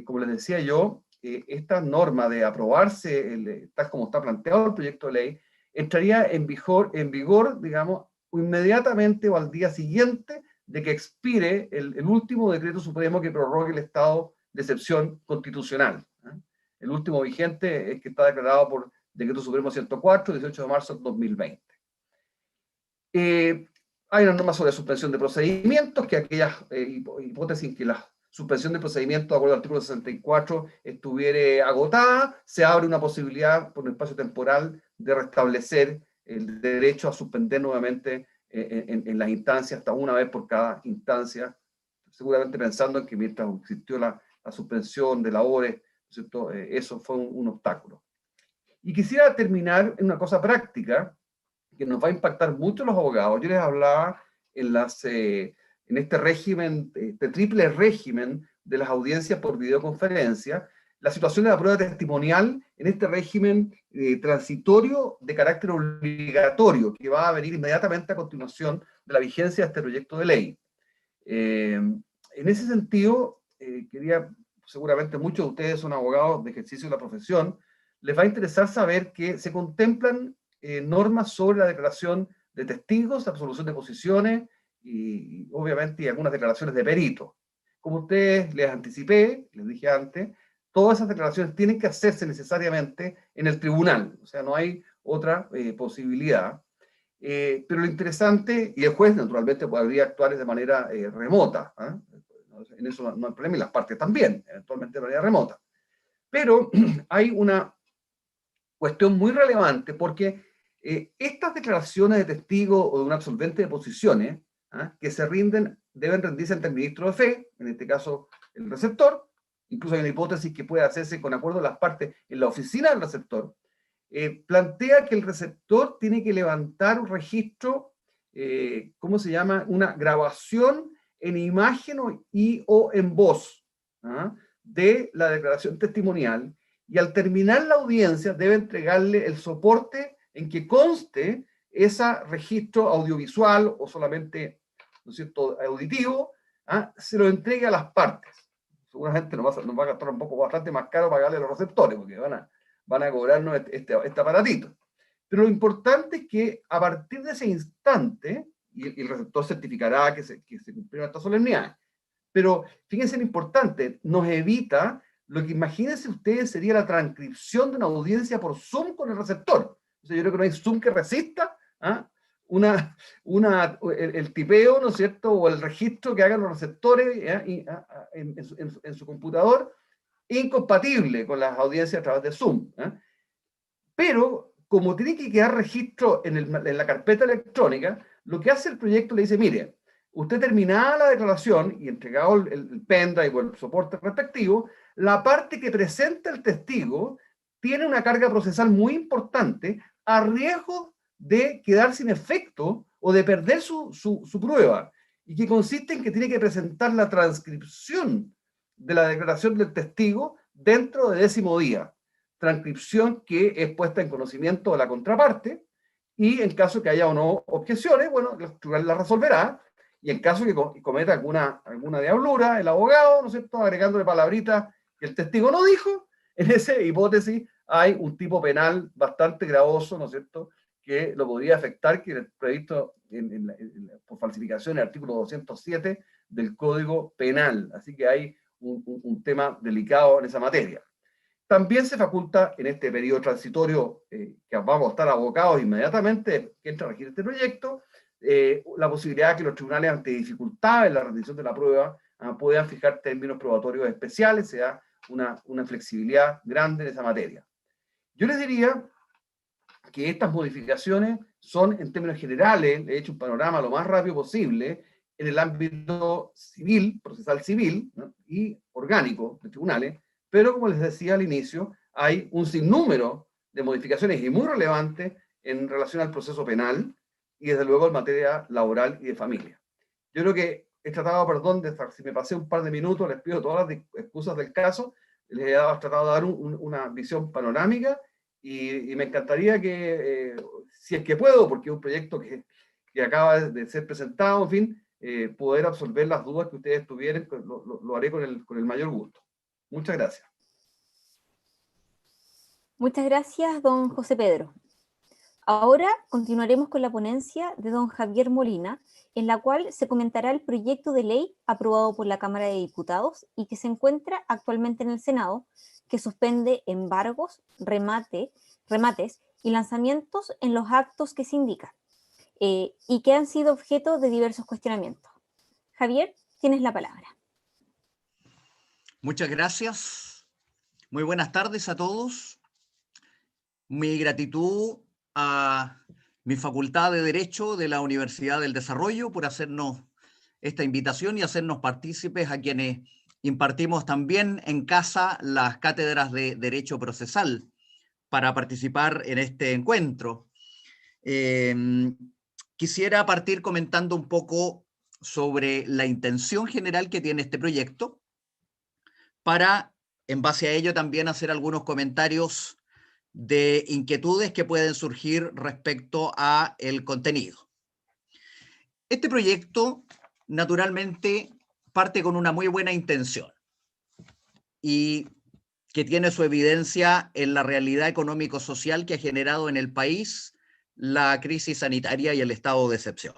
como les decía yo, esta norma de aprobarse, tal como está planteado el proyecto de ley, entraría en vigor, digamos, inmediatamente o al día siguiente de que expire el último decreto supremo que prorrogue el estado de excepción constitucional. El último vigente es que está declarado por Decreto Supremo 104, 18 de marzo de 2020. Hay una norma sobre suspensión de procedimientos, que aquellas hipótesis en que la suspensión de procedimiento, de acuerdo al artículo 64, estuviera agotada, se abre una posibilidad por un espacio temporal de restablecer el derecho a suspender nuevamente en las instancias, hasta una vez por cada instancia, seguramente pensando en que mientras existió la suspensión de labores, ¿cierto? Eso fue un obstáculo. Y quisiera terminar en una cosa práctica que nos va a impactar mucho a los abogados. Yo les hablaba en este régimen, este triple régimen de las audiencias por videoconferencia, la situación de la prueba testimonial en este régimen transitorio de carácter obligatorio, que va a venir inmediatamente a continuación de la vigencia de este proyecto de ley. En ese sentido, seguramente muchos de ustedes son abogados de ejercicio de la profesión, les va a interesar saber que se contemplan normas sobre la declaración de testigos, la absolución de posiciones y obviamente algunas declaraciones de peritos. Como ustedes les anticipé, les dije antes, todas esas declaraciones tienen que hacerse necesariamente en el tribunal, o sea, no hay otra posibilidad. Pero lo interesante, y el juez naturalmente podría actuar de manera remota, en eso no hay problema, y las partes también, eventualmente de manera remota. Pero hay una cuestión muy relevante, porque estas declaraciones de testigo o de un absolvente de posiciones que se rinden, deben rendirse ante el ministro de fe, en este caso el receptor. Incluso hay una hipótesis que puede hacerse con acuerdo de las partes en la oficina del receptor. Plantea que el receptor tiene que levantar un registro, ¿cómo se llama? Una grabación en imagen o en voz de la declaración testimonial, y al terminar la audiencia debe entregarle el soporte en que conste ese registro audiovisual o solamente, ¿no es cierto?, auditivo, se lo entregue a las partes. Seguramente nos va a gastar un poco bastante más caro pagarle a los receptores, porque van a cobrarnos este aparatito. Pero lo importante es que a partir de ese instante, y el receptor certificará que se cumplieron estas solemnidades. Pero fíjense lo importante, nos evita lo que, imagínense ustedes, sería la transcripción de una audiencia por Zoom con el receptor. O sea, yo creo que no hay Zoom que resista el tipeo, ¿no es cierto?, o el registro que hagan los receptores en su computador, incompatible con las audiencias a través de Zoom. Pero, como tiene que quedar registro en la carpeta electrónica, lo que hace el proyecto le dice, mire, usted terminada la declaración y entregado el pendrive o el soporte respectivo, la parte que presenta el testigo tiene una carga procesal muy importante a riesgo de quedar sin efecto o de perder su prueba, y que consiste en que tiene que presentar la transcripción de la declaración del testigo dentro del 10º día. Transcripción que es puesta en conocimiento de la contraparte, y en caso que haya o no objeciones, bueno, el tribunal la resolverá, y en caso que cometa alguna diablura, el abogado, ¿no es cierto?, agregándole palabritas que el testigo no dijo, en esa hipótesis hay un tipo penal bastante gravoso, ¿no es cierto?, que lo podría afectar, que es previsto por falsificación en el artículo 207 del Código Penal. Así que hay un tema delicado en esa materia. También se faculta en este periodo transitorio, que vamos a estar abocados inmediatamente que entre a regir este proyecto, la posibilidad de que los tribunales, ante dificultades en la rendición de la prueba, puedan fijar términos probatorios especiales, sea una flexibilidad grande en esa materia. Yo les diría que estas modificaciones son, en términos generales, he hecho un panorama lo más rápido posible, en el ámbito civil, procesal civil, ¿no?, y orgánico de tribunales, pero como les decía al inicio, hay un sinnúmero de modificaciones y muy relevantes en relación al proceso penal y desde luego en materia laboral y de familia. Yo creo que he tratado, perdón, si me pasé un par de minutos, les pido todas las excusas del caso, les he tratado de dar una visión panorámica y me encantaría que, si es que puedo, porque es un proyecto que acaba de ser presentado, en fin, poder absolver las dudas que ustedes tuvieran, lo haré con el mayor gusto. Muchas gracias. Muchas gracias, don José Pedro. Ahora continuaremos con la ponencia de don Javier Molina, en la cual se comentará el proyecto de ley aprobado por la Cámara de Diputados y que se encuentra actualmente en el Senado, que suspende embargos, remates y lanzamientos en los actos que se indican, y que han sido objeto de diversos cuestionamientos. Javier, tienes la palabra. Muchas gracias. Muy buenas tardes a todos. Mi gratitud a mi Facultad de Derecho de la Universidad del Desarrollo por hacernos esta invitación y hacernos partícipes a quienes impartimos también en casa las cátedras de Derecho Procesal para participar en este encuentro. Quisiera partir comentando un poco sobre la intención general que tiene este proyecto para, en base a ello, también hacer algunos comentarios de inquietudes que pueden surgir respecto a el contenido. Este proyecto, naturalmente, parte con una muy buena intención y que tiene su evidencia en la realidad económico-social que ha generado en el país la crisis sanitaria y el estado de excepción.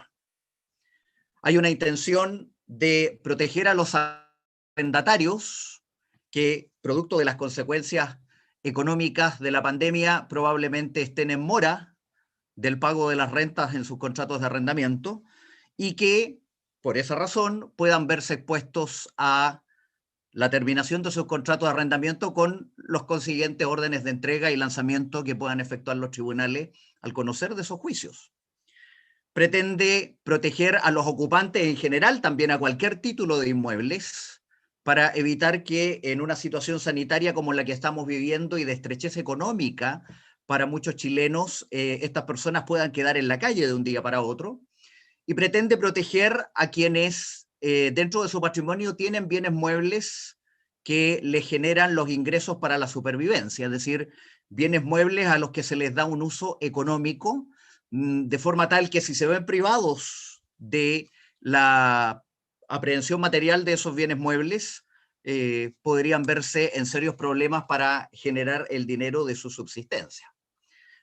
Hay una intención de proteger a los arrendatarios que, producto de las consecuencias económicas de la pandemia, probablemente estén en mora del pago de las rentas en sus contratos de arrendamiento y que, por esa razón, puedan verse expuestos a la terminación de sus contratos de arrendamiento con los consiguientes órdenes de entrega y lanzamiento que puedan efectuar los tribunales al conocer de esos juicios. Pretende proteger a los ocupantes en general, también a cualquier título de inmuebles, para evitar que en una situación sanitaria como la que estamos viviendo y de estrechez económica para muchos chilenos, estas personas puedan quedar en la calle de un día para otro. Y pretende proteger a quienes dentro de su patrimonio tienen bienes muebles que les generan los ingresos para la supervivencia, es decir, bienes muebles a los que se les da un uso económico, de forma tal que si se ven privados de la aprehensión material de esos bienes muebles, podrían verse en serios problemas para generar el dinero de su subsistencia.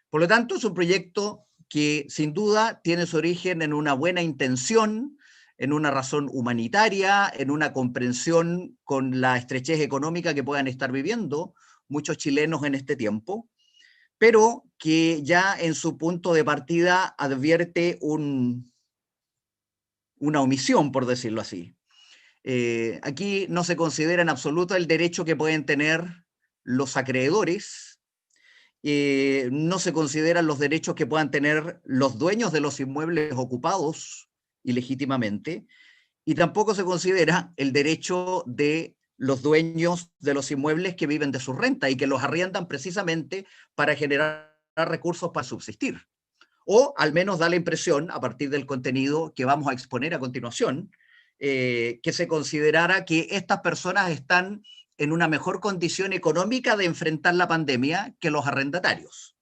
Por lo tanto, es un proyecto que sin duda tiene su origen en una buena intención, en una razón humanitaria, en una comprensión con la estrechez económica que puedan estar viviendo muchos chilenos en este tiempo, pero que ya en su punto de partida advierte una omisión, por decirlo así. Aquí no se considera en absoluto el derecho que pueden tener los acreedores, no se consideran los derechos que puedan tener los dueños de los inmuebles ocupados ilegítimamente, y tampoco se considera el derecho de los dueños de los inmuebles que viven de su renta y que los arriendan precisamente para generar recursos para subsistir. O al menos da la impresión, a partir del contenido que vamos a exponer a continuación, que se considerara que estas personas están en una mejor condición económica de enfrentar la pandemia que los arrendatarios.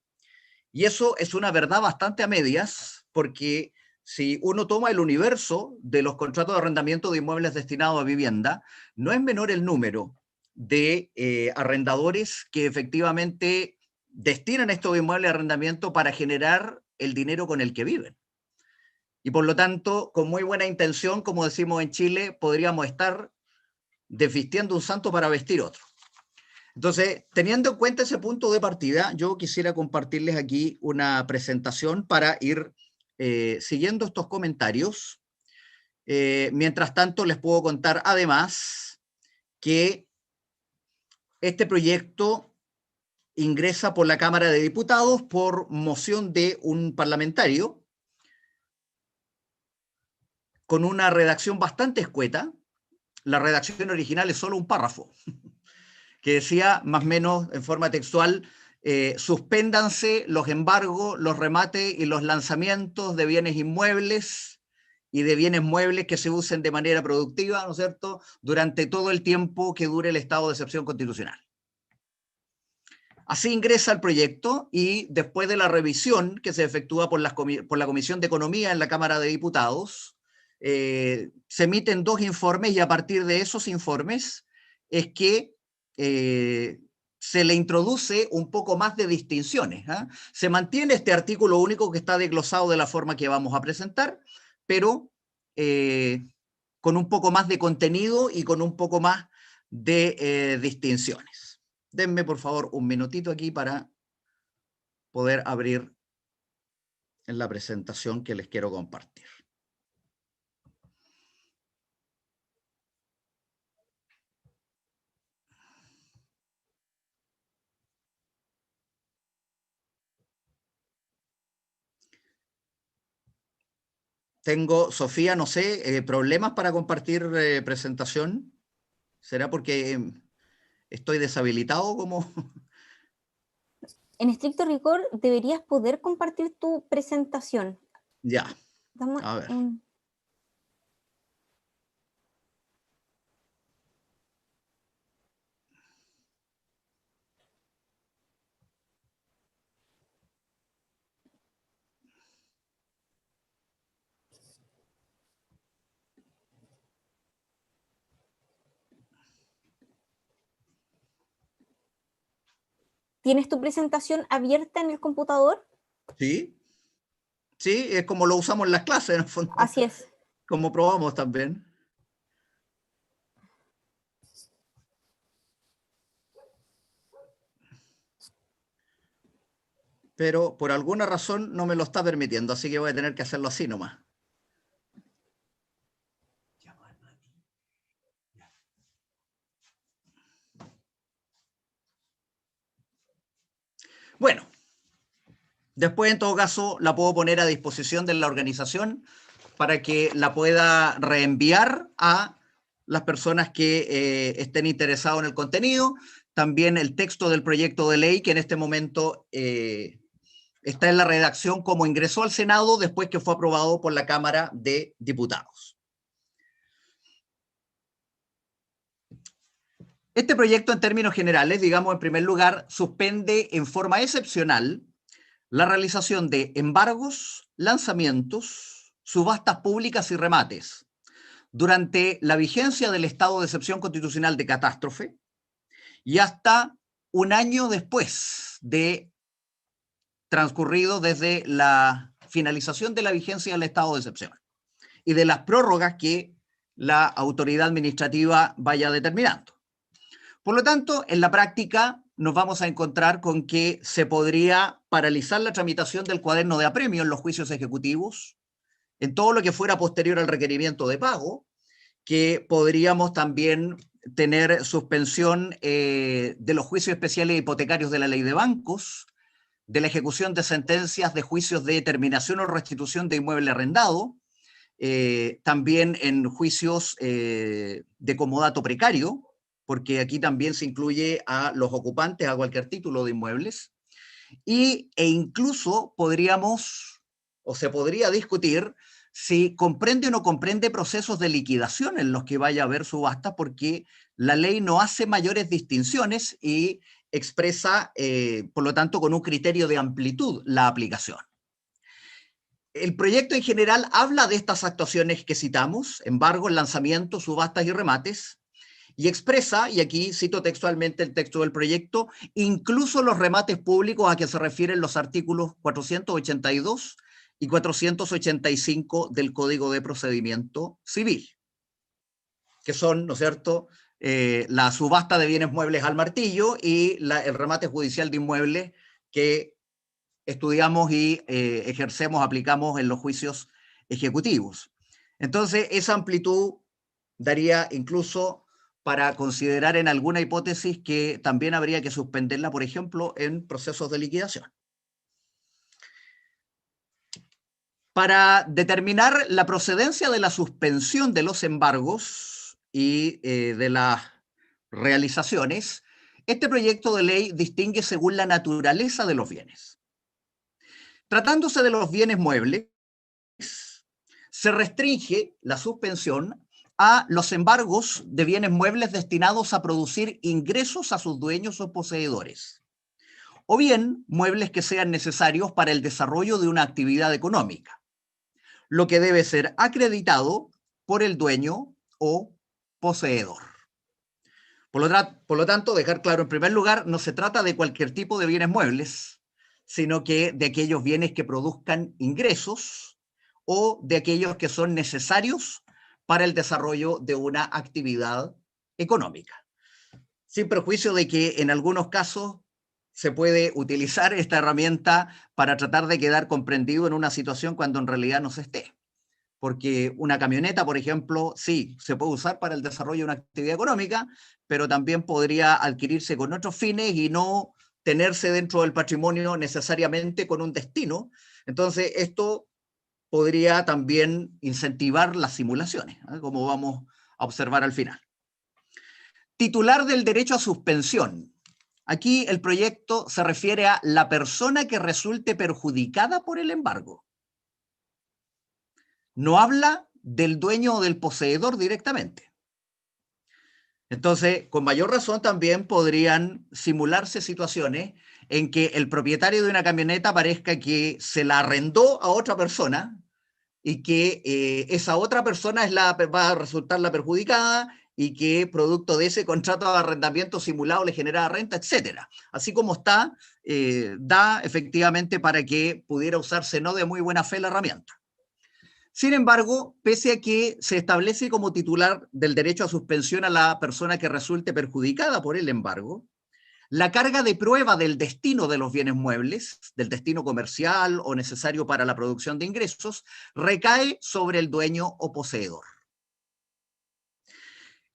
Y eso es una verdad bastante a medias, porque si uno toma el universo de los contratos de arrendamiento de inmuebles destinados a vivienda, no es menor el número de arrendadores que efectivamente destinan estos inmuebles de arrendamiento para generar el dinero con el que viven. Y por lo tanto, con muy buena intención, como decimos en Chile, podríamos estar desvistiendo un santo para vestir otro. Entonces, teniendo en cuenta ese punto de partida, yo quisiera compartirles aquí una presentación para ir siguiendo estos comentarios. Mientras tanto, les puedo contar además que este proyecto ingresa por la Cámara de Diputados por moción de un parlamentario con una redacción bastante escueta. La redacción original es solo un párrafo que decía, más o menos en forma textual, suspéndanse los embargos, los remates y los lanzamientos de bienes inmuebles y de bienes muebles que se usen de manera productiva, ¿no es cierto?, durante todo el tiempo que dure el estado de excepción constitucional. Así ingresa el proyecto y después de la revisión que se efectúa por la Comisión de Economía en la Cámara de Diputados, se emiten 2 informes y a partir de esos informes es que se le introduce un poco más de distinciones. Se mantiene este artículo único que está desglosado de la forma que vamos a presentar, pero con un poco más de contenido y con un poco más de distinciones. Denme, por favor, un minutito aquí para poder abrir en la presentación que les quiero compartir. Tengo, Sofía, no sé, problemas para compartir presentación. ¿Será porque estoy deshabilitado como...? En estricto rigor, deberías poder compartir tu presentación. Ya, Dame a ver. ¿Tienes tu presentación abierta en el computador? Sí, sí, es como lo usamos en las clases, en el fondo. Así es. Como probamos también. Pero por alguna razón no me lo está permitiendo, así que voy a tener que hacerlo así nomás. Bueno, después en todo caso la puedo poner a disposición de la organización para que la pueda reenviar a las personas que estén interesados en el contenido. También el texto del proyecto de ley que en este momento está en la redacción como ingresó al Senado después que fue aprobado por la Cámara de Diputados. Este proyecto en términos generales, digamos en primer lugar, suspende en forma excepcional la realización de embargos, lanzamientos, subastas públicas y remates durante la vigencia del estado de excepción constitucional de catástrofe y hasta un año después de transcurrido desde la finalización de la vigencia del estado de excepción y de las prórrogas que la autoridad administrativa vaya determinando. Por lo tanto, en la práctica nos vamos a encontrar con que se podría paralizar la tramitación del cuaderno de apremio en los juicios ejecutivos, en todo lo que fuera posterior al requerimiento de pago, que podríamos también tener suspensión de los juicios especiales hipotecarios de la ley de bancos, de la ejecución de sentencias de juicios de determinación o restitución de inmueble arrendado, también en juicios de comodato precario, porque aquí también se incluye a los ocupantes a cualquier título de inmuebles, e incluso podríamos, o se podría discutir, si comprende o no comprende procesos de liquidación en los que vaya a haber subasta, porque la ley no hace mayores distinciones y expresa, por lo tanto, con un criterio de amplitud la aplicación. El proyecto en general habla de estas actuaciones que citamos, embargos, lanzamientos, subastas y remates, y expresa, y aquí cito textualmente el texto del proyecto, incluso los remates públicos a que se refieren los artículos 482 y 485 del Código de Procedimiento Civil, que son, ¿no es cierto?, la subasta de bienes muebles al martillo y el remate judicial de inmuebles que estudiamos y ejercemos, aplicamos en los juicios ejecutivos. Entonces, esa amplitud daría incluso para considerar en alguna hipótesis que también habría que suspenderla, por ejemplo, en procesos de liquidación. Para determinar la procedencia de la suspensión de los embargos y de las realizaciones, este proyecto de ley distingue según la naturaleza de los bienes. Tratándose de los bienes muebles, se restringe la suspensión a los embargos de bienes muebles destinados a producir ingresos a sus dueños o poseedores, o bien muebles que sean necesarios para el desarrollo de una actividad económica, lo que debe ser acreditado por el dueño o poseedor. Por lo tanto, dejar claro, en primer lugar, no se trata de cualquier tipo de bienes muebles, sino que de aquellos bienes que produzcan ingresos o de aquellos que son necesarios para el desarrollo de una actividad económica. Sin perjuicio de que en algunos casos se puede utilizar esta herramienta para tratar de quedar comprendido en una situación cuando en realidad no se esté. Porque una camioneta, por ejemplo, sí, se puede usar para el desarrollo de una actividad económica, pero también podría adquirirse con otros fines y no tenerse dentro del patrimonio necesariamente con un destino. Entonces, esto podría también incentivar las simulaciones, ¿eh? Como vamos a observar al final. Titular del derecho a suspensión. Aquí el proyecto se refiere a la persona que resulte perjudicada por el embargo. No habla del dueño o del poseedor directamente. Entonces, con mayor razón también podrían simularse situaciones en que el propietario de una camioneta parezca que se la arrendó a otra persona y que esa otra persona va a resultar la perjudicada y que producto de ese contrato de arrendamiento simulado le genera renta, etc. Así como está, da efectivamente para que pudiera usarse no de muy buena fe la herramienta. Sin embargo, pese a que se establece como titular del derecho a suspensión a la persona que resulte perjudicada por el embargo, la carga de prueba del destino de los bienes muebles, del destino comercial o necesario para la producción de ingresos, recae sobre el dueño o poseedor.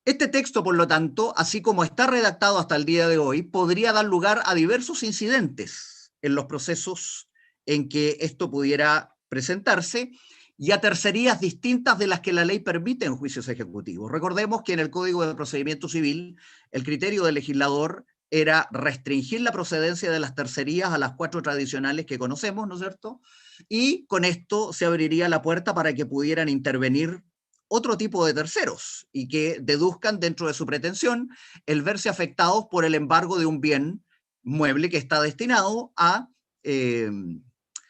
Este texto, por lo tanto, así como está redactado hasta el día de hoy, podría dar lugar a diversos incidentes en los procesos en que esto pudiera presentarse, y a tercerías distintas de las que la ley permite en juicios ejecutivos. Recordemos que en el Código de Procedimiento Civil el criterio del legislador era restringir la procedencia de las tercerías a las 4 tradicionales que conocemos, ¿no es cierto? Y con esto se abriría la puerta para que pudieran intervenir otro tipo de terceros y que deduzcan dentro de su pretensión el verse afectados por el embargo de un bien mueble que está destinado a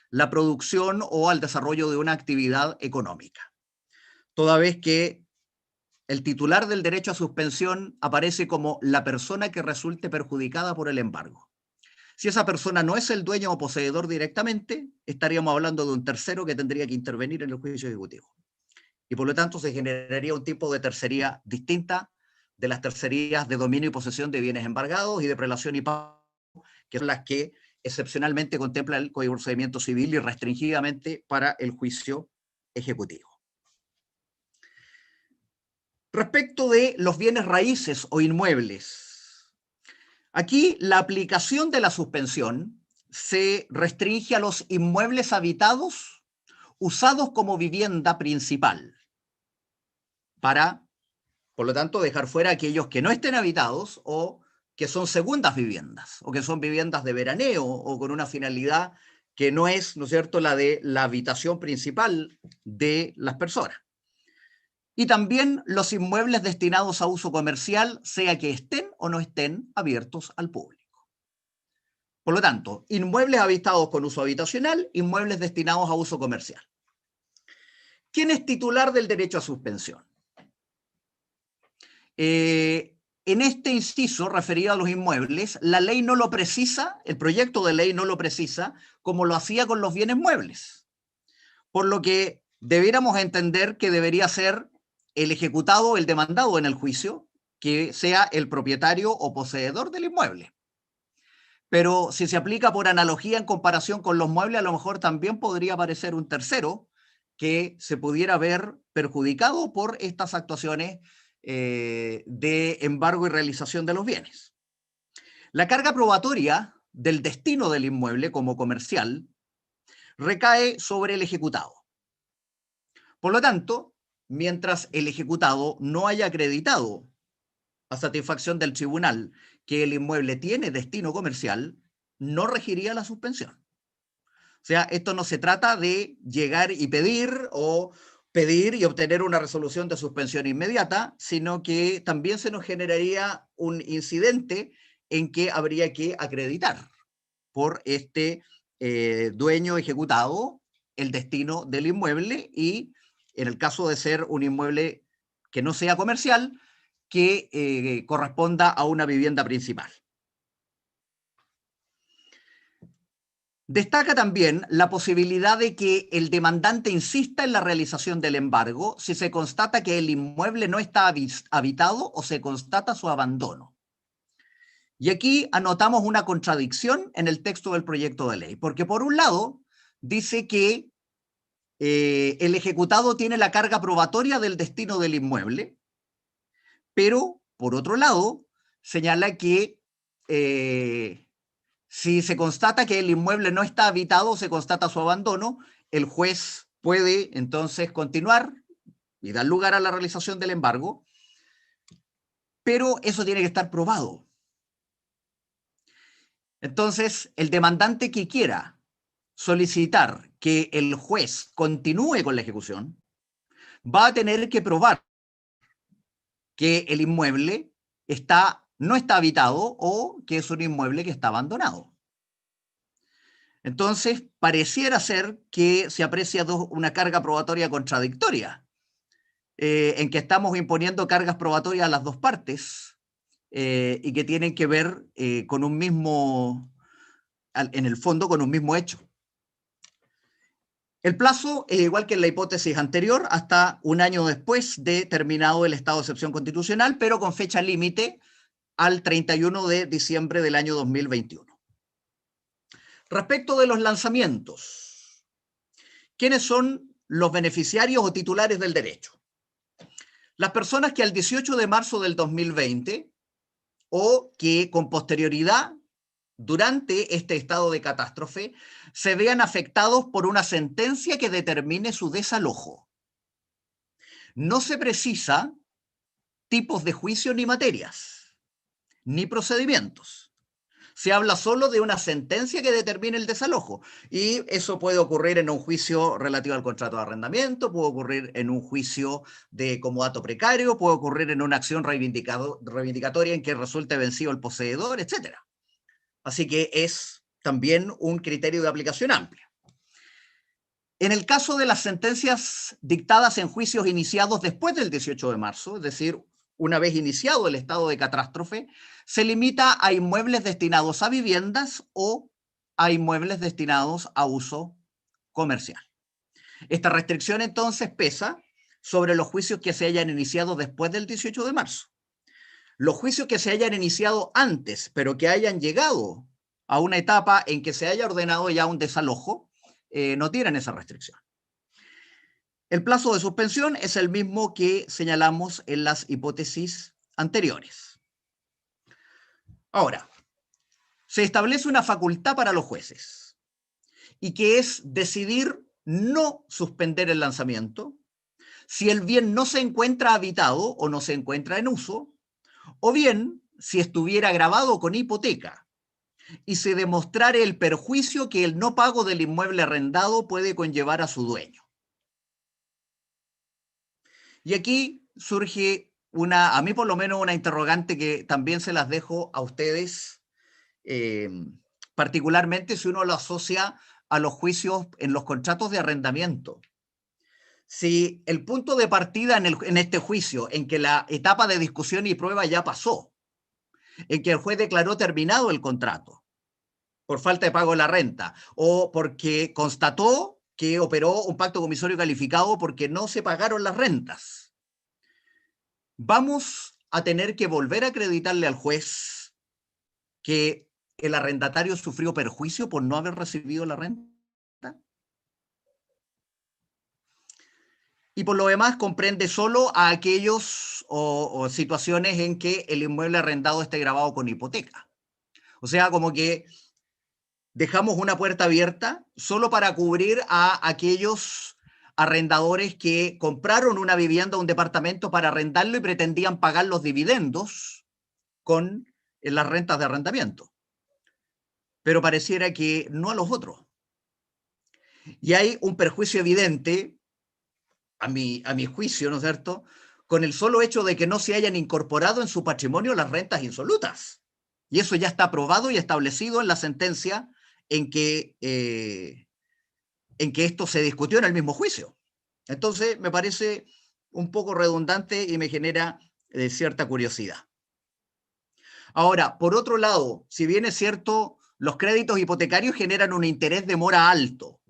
la producción o al desarrollo de una actividad económica. Toda vez que el titular del derecho a suspensión aparece como la persona que resulte perjudicada por el embargo. Si esa persona no es el dueño o poseedor directamente, estaríamos hablando de un tercero que tendría que intervenir en el juicio ejecutivo. Y por lo tanto se generaría un tipo de tercería distinta de las tercerías de dominio y posesión de bienes embargados y de prelación y pago, que son las que excepcionalmente contempla el Código de Procedimiento Civil y restringidamente para el juicio ejecutivo. Respecto de los bienes raíces o inmuebles, aquí la aplicación de la suspensión se restringe a los inmuebles habitados usados como vivienda principal, para, por lo tanto, dejar fuera aquellos que no estén habitados o que son segundas viviendas, o que son viviendas de veraneo, o con una finalidad que no es, ¿no es cierto?, la de la habitación principal de las personas. Y también los inmuebles destinados a uso comercial, sea que estén o no estén abiertos al público. Por lo tanto, inmuebles habitados con uso habitacional, inmuebles destinados a uso comercial. ¿Quién es titular del derecho a suspensión? En este inciso referido a los inmuebles, la ley no lo precisa, el proyecto de ley no lo precisa, como lo hacía con los bienes muebles. Por lo que debiéramos entender que debería ser el ejecutado, el demandado en el juicio, que sea el propietario o poseedor del inmueble. Pero si se aplica por analogía en comparación con los muebles, a lo mejor también podría aparecer un tercero que se pudiera ver perjudicado por estas actuaciones de embargo y realización de los bienes. La carga probatoria del destino del inmueble como comercial recae sobre el ejecutado. Por lo tanto, mientras el ejecutado no haya acreditado a satisfacción del tribunal que el inmueble tiene destino comercial, no regiría la suspensión. O sea, esto no se trata de llegar y pedir y obtener una resolución de suspensión inmediata, sino que también se nos generaría un incidente en que habría que acreditar por este dueño ejecutado el destino del inmueble y, en el caso de ser un inmueble que no sea comercial, que corresponda a una vivienda principal. Destaca también la posibilidad de que el demandante insista en la realización del embargo si se constata que el inmueble no está habitado o se constata su abandono. Y aquí anotamos una contradicción en el texto del proyecto de ley, porque por un lado dice que el ejecutado tiene la carga probatoria del destino del inmueble, pero por otro lado señala que si se constata que el inmueble no está habitado, se constata su abandono, el juez puede entonces continuar y dar lugar a la realización del embargo, pero eso tiene que estar probado. Entonces, el demandante que quiera solicitar que el juez continúe con la ejecución va a tener que probar que el inmueble no está habitado o que es un inmueble que está abandonado. Entonces, pareciera ser que se aprecia una carga probatoria contradictoria, en que estamos imponiendo cargas probatorias a las dos partes y que tienen que ver con un mismo, en el fondo, con un mismo hecho. El plazo es igual que en la hipótesis anterior, hasta un año después de terminado el estado de excepción constitucional, pero con fecha límite al 31 de diciembre del año 2021. Respecto de los lanzamientos, ¿quiénes son los beneficiarios o titulares del derecho? Las personas que al 18 de marzo del 2020 o que con posterioridad durante este estado de catástrofe se vean afectados por una sentencia que determine su desalojo. No se precisa tipos de juicio ni materias, ni procedimientos. Se habla solo de una sentencia que determine el desalojo. Y eso puede ocurrir en un juicio relativo al contrato de arrendamiento, puede ocurrir en un juicio de comodato precario, puede ocurrir en una acción reivindicatoria en que resulte vencido el poseedor, etc. Así que es también un criterio de aplicación amplia. En el caso de las sentencias dictadas en juicios iniciados después del 18 de marzo, es decir, una vez iniciado el estado de catástrofe, se limita a inmuebles destinados a viviendas o a inmuebles destinados a uso comercial. Esta restricción entonces pesa sobre los juicios que se hayan iniciado después del 18 de marzo. Los juicios que se hayan iniciado antes, pero que hayan llegado a una etapa en que se haya ordenado ya un desalojo, no tienen esa restricción. El plazo de suspensión es el mismo que señalamos en las hipótesis anteriores. Ahora, se establece una facultad para los jueces y que es decidir no suspender el lanzamiento si el bien no se encuentra habitado o no se encuentra en uso, o bien si estuviera grabado con hipoteca y se demostrare el perjuicio que el no pago del inmueble arrendado puede conllevar a su dueño. Y aquí surge a mí por lo menos una interrogante que también se las dejo a ustedes, particularmente si uno lo asocia a los juicios en los contratos de arrendamiento. Si el punto de partida en este juicio, en que la etapa de discusión y prueba ya pasó, en que el juez declaró terminado el contrato por falta de pago de la renta, o porque constató que operó un pacto comisorio calificado porque no se pagaron las rentas, ¿vamos a tener que volver a acreditarle al juez que el arrendatario sufrió perjuicio por no haber recibido la renta? y por lo demás comprende solo a aquellos o situaciones en que el inmueble arrendado esté grabado con hipoteca. O sea, como que dejamos una puerta abierta solo para cubrir a aquellos arrendadores que compraron una vivienda o un departamento para arrendarlo y pretendían pagar los dividendos con las rentas de arrendamiento. Pero pareciera que no a los otros. Y hay un perjuicio evidente, a mi juicio, ¿no es cierto?, con el solo hecho de que no se hayan incorporado en su patrimonio las rentas insolutas. Y eso ya está aprobado y establecido en la sentencia en que esto se discutió en el mismo juicio. Entonces, me parece un poco redundante y me genera cierta curiosidad. Ahora, por otro lado, si bien es cierto, los créditos hipotecarios generan un interés de mora alto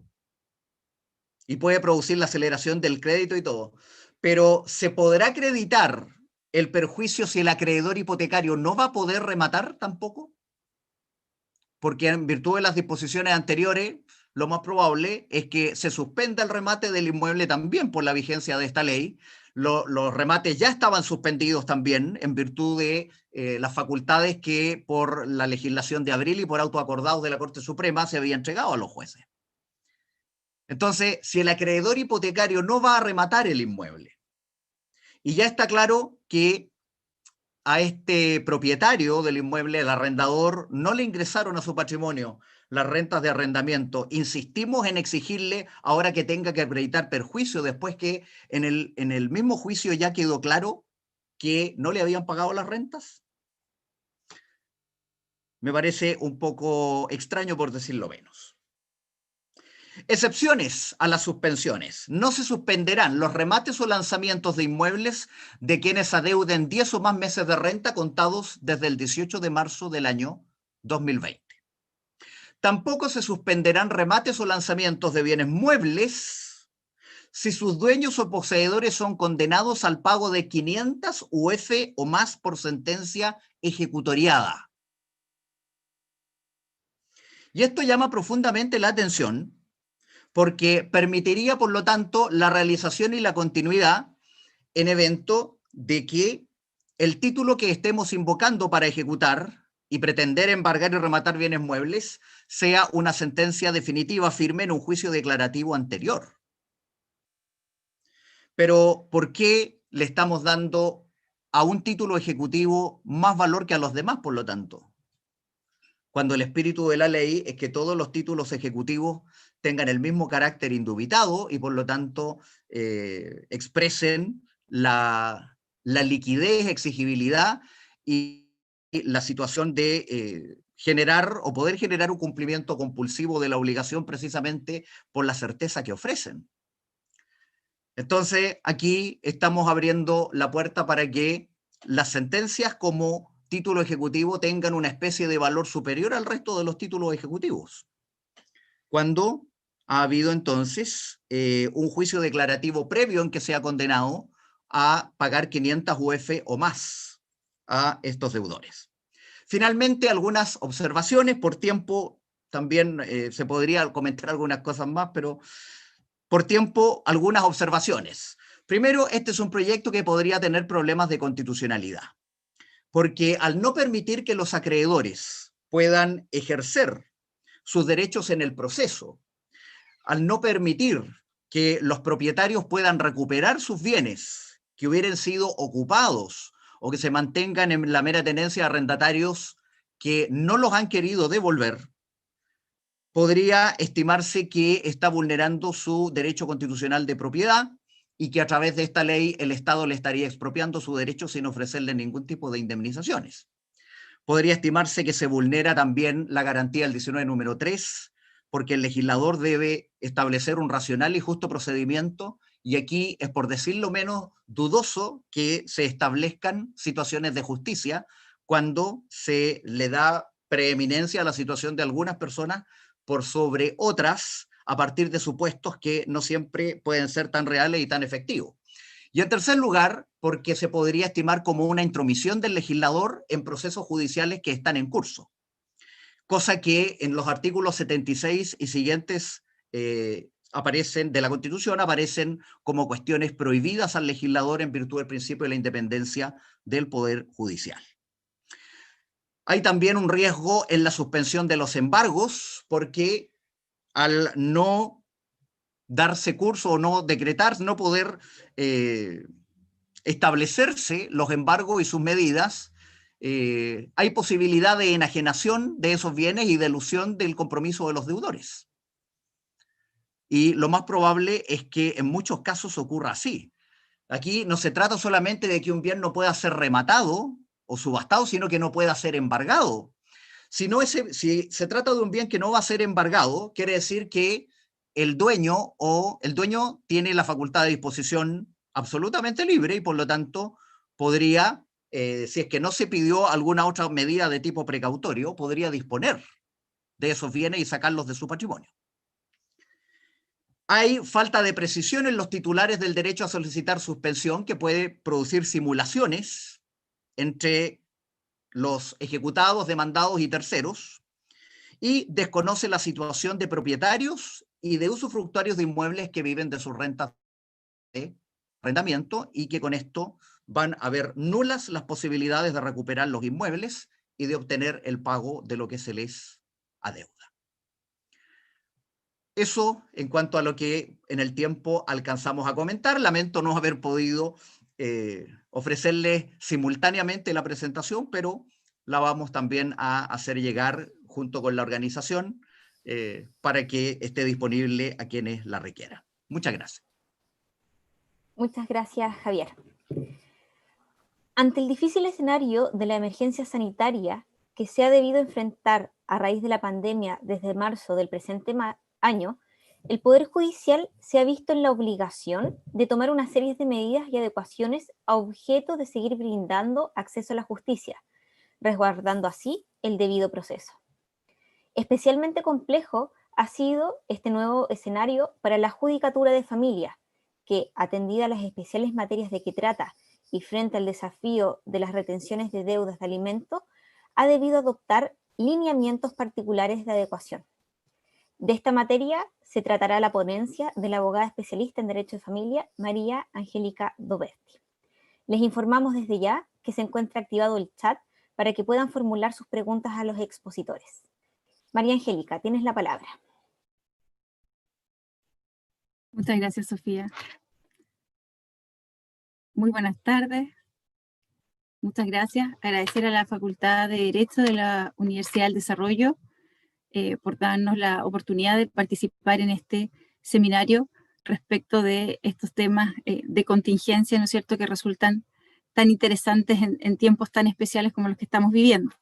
y puede producir la aceleración del crédito y todo, pero ¿se podrá acreditar el perjuicio si el acreedor hipotecario no va a poder rematar tampoco? Porque en virtud de las disposiciones anteriores, lo más probable es que se suspenda el remate del inmueble también por la vigencia de esta ley. Los remates ya estaban suspendidos también en virtud de las facultades que por la legislación de abril y por autoacordados de la Corte Suprema se había entregado a los jueces. Entonces, si el acreedor hipotecario no va a rematar el inmueble, y ya está claro que a este propietario del inmueble, el arrendador, no le ingresaron a su patrimonio las rentas de arrendamiento, insistimos en exigirle ahora que tenga que acreditar perjuicio después que en el mismo juicio ya quedó claro que no le habían pagado las rentas. Me parece un poco extraño, por decirlo menos. Excepciones a las suspensiones. No se suspenderán los remates o lanzamientos de inmuebles de quienes adeuden 10 o más meses de renta contados desde el 18 de marzo del año 2020. Tampoco se suspenderán remates o lanzamientos de bienes muebles si sus dueños o poseedores son condenados al pago de 500 UF o más por sentencia ejecutoriada. Y esto llama profundamente la atención porque permitiría, por lo tanto, la realización y la continuidad en evento de que el título que estemos invocando para ejecutar y pretender embargar y rematar bienes muebles sea una sentencia definitiva firme en un juicio declarativo anterior. Pero, ¿por qué le estamos dando a un título ejecutivo más valor que a los demás, por lo tanto? Cuando el espíritu de la ley es que todos los títulos ejecutivos tengan el mismo carácter indubitado y por lo tanto expresen la liquidez, exigibilidad y la situación de generar o poder generar un cumplimiento compulsivo de la obligación precisamente por la certeza que ofrecen. Entonces, aquí estamos abriendo la puerta para que las sentencias como título ejecutivo tengan una especie de valor superior al resto de los títulos ejecutivos. Cuando ha habido entonces un juicio declarativo previo en que se ha condenado a pagar 500 UF o más a estos deudores. Finalmente, algunas observaciones. Por tiempo, también se podría comentar algunas cosas más, pero por tiempo, algunas observaciones. Primero, este es un proyecto que podría tener problemas de constitucionalidad, porque al no permitir que los acreedores puedan ejercer sus derechos en el proceso, al no permitir que los propietarios puedan recuperar sus bienes que hubieran sido ocupados o que se mantengan en la mera tenencia de arrendatarios que no los han querido devolver, podría estimarse que está vulnerando su derecho constitucional de propiedad y que a través de esta ley el Estado le estaría expropiando su derecho sin ofrecerle ningún tipo de indemnizaciones. Podría estimarse que se vulnera también la garantía del 19 número 3, porque el legislador debe establecer un racional y justo procedimiento, y aquí es, por decirlo menos, dudoso que se establezcan situaciones de justicia cuando se le da preeminencia a la situación de algunas personas por sobre otras a partir de supuestos que no siempre pueden ser tan reales y tan efectivos. Y en tercer lugar, porque se podría estimar como una intromisión del legislador en procesos judiciales que están en curso, cosa que en los artículos 76 y siguientes aparecen de la Constitución, aparecen como cuestiones prohibidas al legislador en virtud del principio de la independencia del Poder Judicial. Hay también un riesgo en la suspensión de los embargos, porque al no darse curso o no decretar, no poder establecerse los embargos y sus medidas, hay posibilidad de enajenación de esos bienes y de elusión del compromiso de los deudores. Y lo más probable es que en muchos casos ocurra así. Aquí no se trata solamente de que un bien no pueda ser rematado o subastado, sino que no pueda ser embargado. Si se trata de un bien que no va a ser embargado, quiere decir que el dueño tiene la facultad de disposición absolutamente libre y por lo tanto podría, si es que no se pidió alguna otra medida de tipo precautorio, podría disponer de esos bienes y sacarlos de su patrimonio. Hay falta de precisión en los titulares del derecho a solicitar suspensión, que puede producir simulaciones entre los ejecutados, demandados y terceros, y desconoce la situación de propietarios y de usufructuarios de inmuebles que viven de sus rentas de arrendamiento, y que con esto van a haber nulas las posibilidades de recuperar los inmuebles y de obtener el pago de lo que se les adeuda. Eso en cuanto a lo que en el tiempo alcanzamos a comentar. Lamento no haber podido ofrecerles simultáneamente la presentación, pero la vamos también a hacer llegar junto con la organización para que esté disponible a quienes la requieran. Muchas gracias. Muchas gracias, Javier. Ante el difícil escenario de la emergencia sanitaria que se ha debido enfrentar a raíz de la pandemia desde marzo del presente año, el Poder Judicial se ha visto en la obligación de tomar una serie de medidas y adecuaciones a objeto de seguir brindando acceso a la justicia, resguardando así el debido proceso. Especialmente complejo ha sido este nuevo escenario para la Judicatura de Familia, que, atendida a las especiales materias de que trata y frente al desafío de las retenciones de deudas de alimentos, ha debido adoptar lineamientos particulares de adecuación. De esta materia se tratará la ponencia de la abogada especialista en Derecho de Familia, María Angélica Doberti. Les informamos desde ya que se encuentra activado el chat para que puedan formular sus preguntas a los expositores. María Angélica, tienes la palabra. Muchas gracias, Sofía. Muy buenas tardes. Muchas gracias. Agradecer a la Facultad de Derecho de la Universidad del Desarrollo por darnos la oportunidad de participar en este seminario respecto de estos temas de contingencia, ¿no es cierto?, que resultan tan interesantes en tiempos tan especiales como los que estamos viviendo.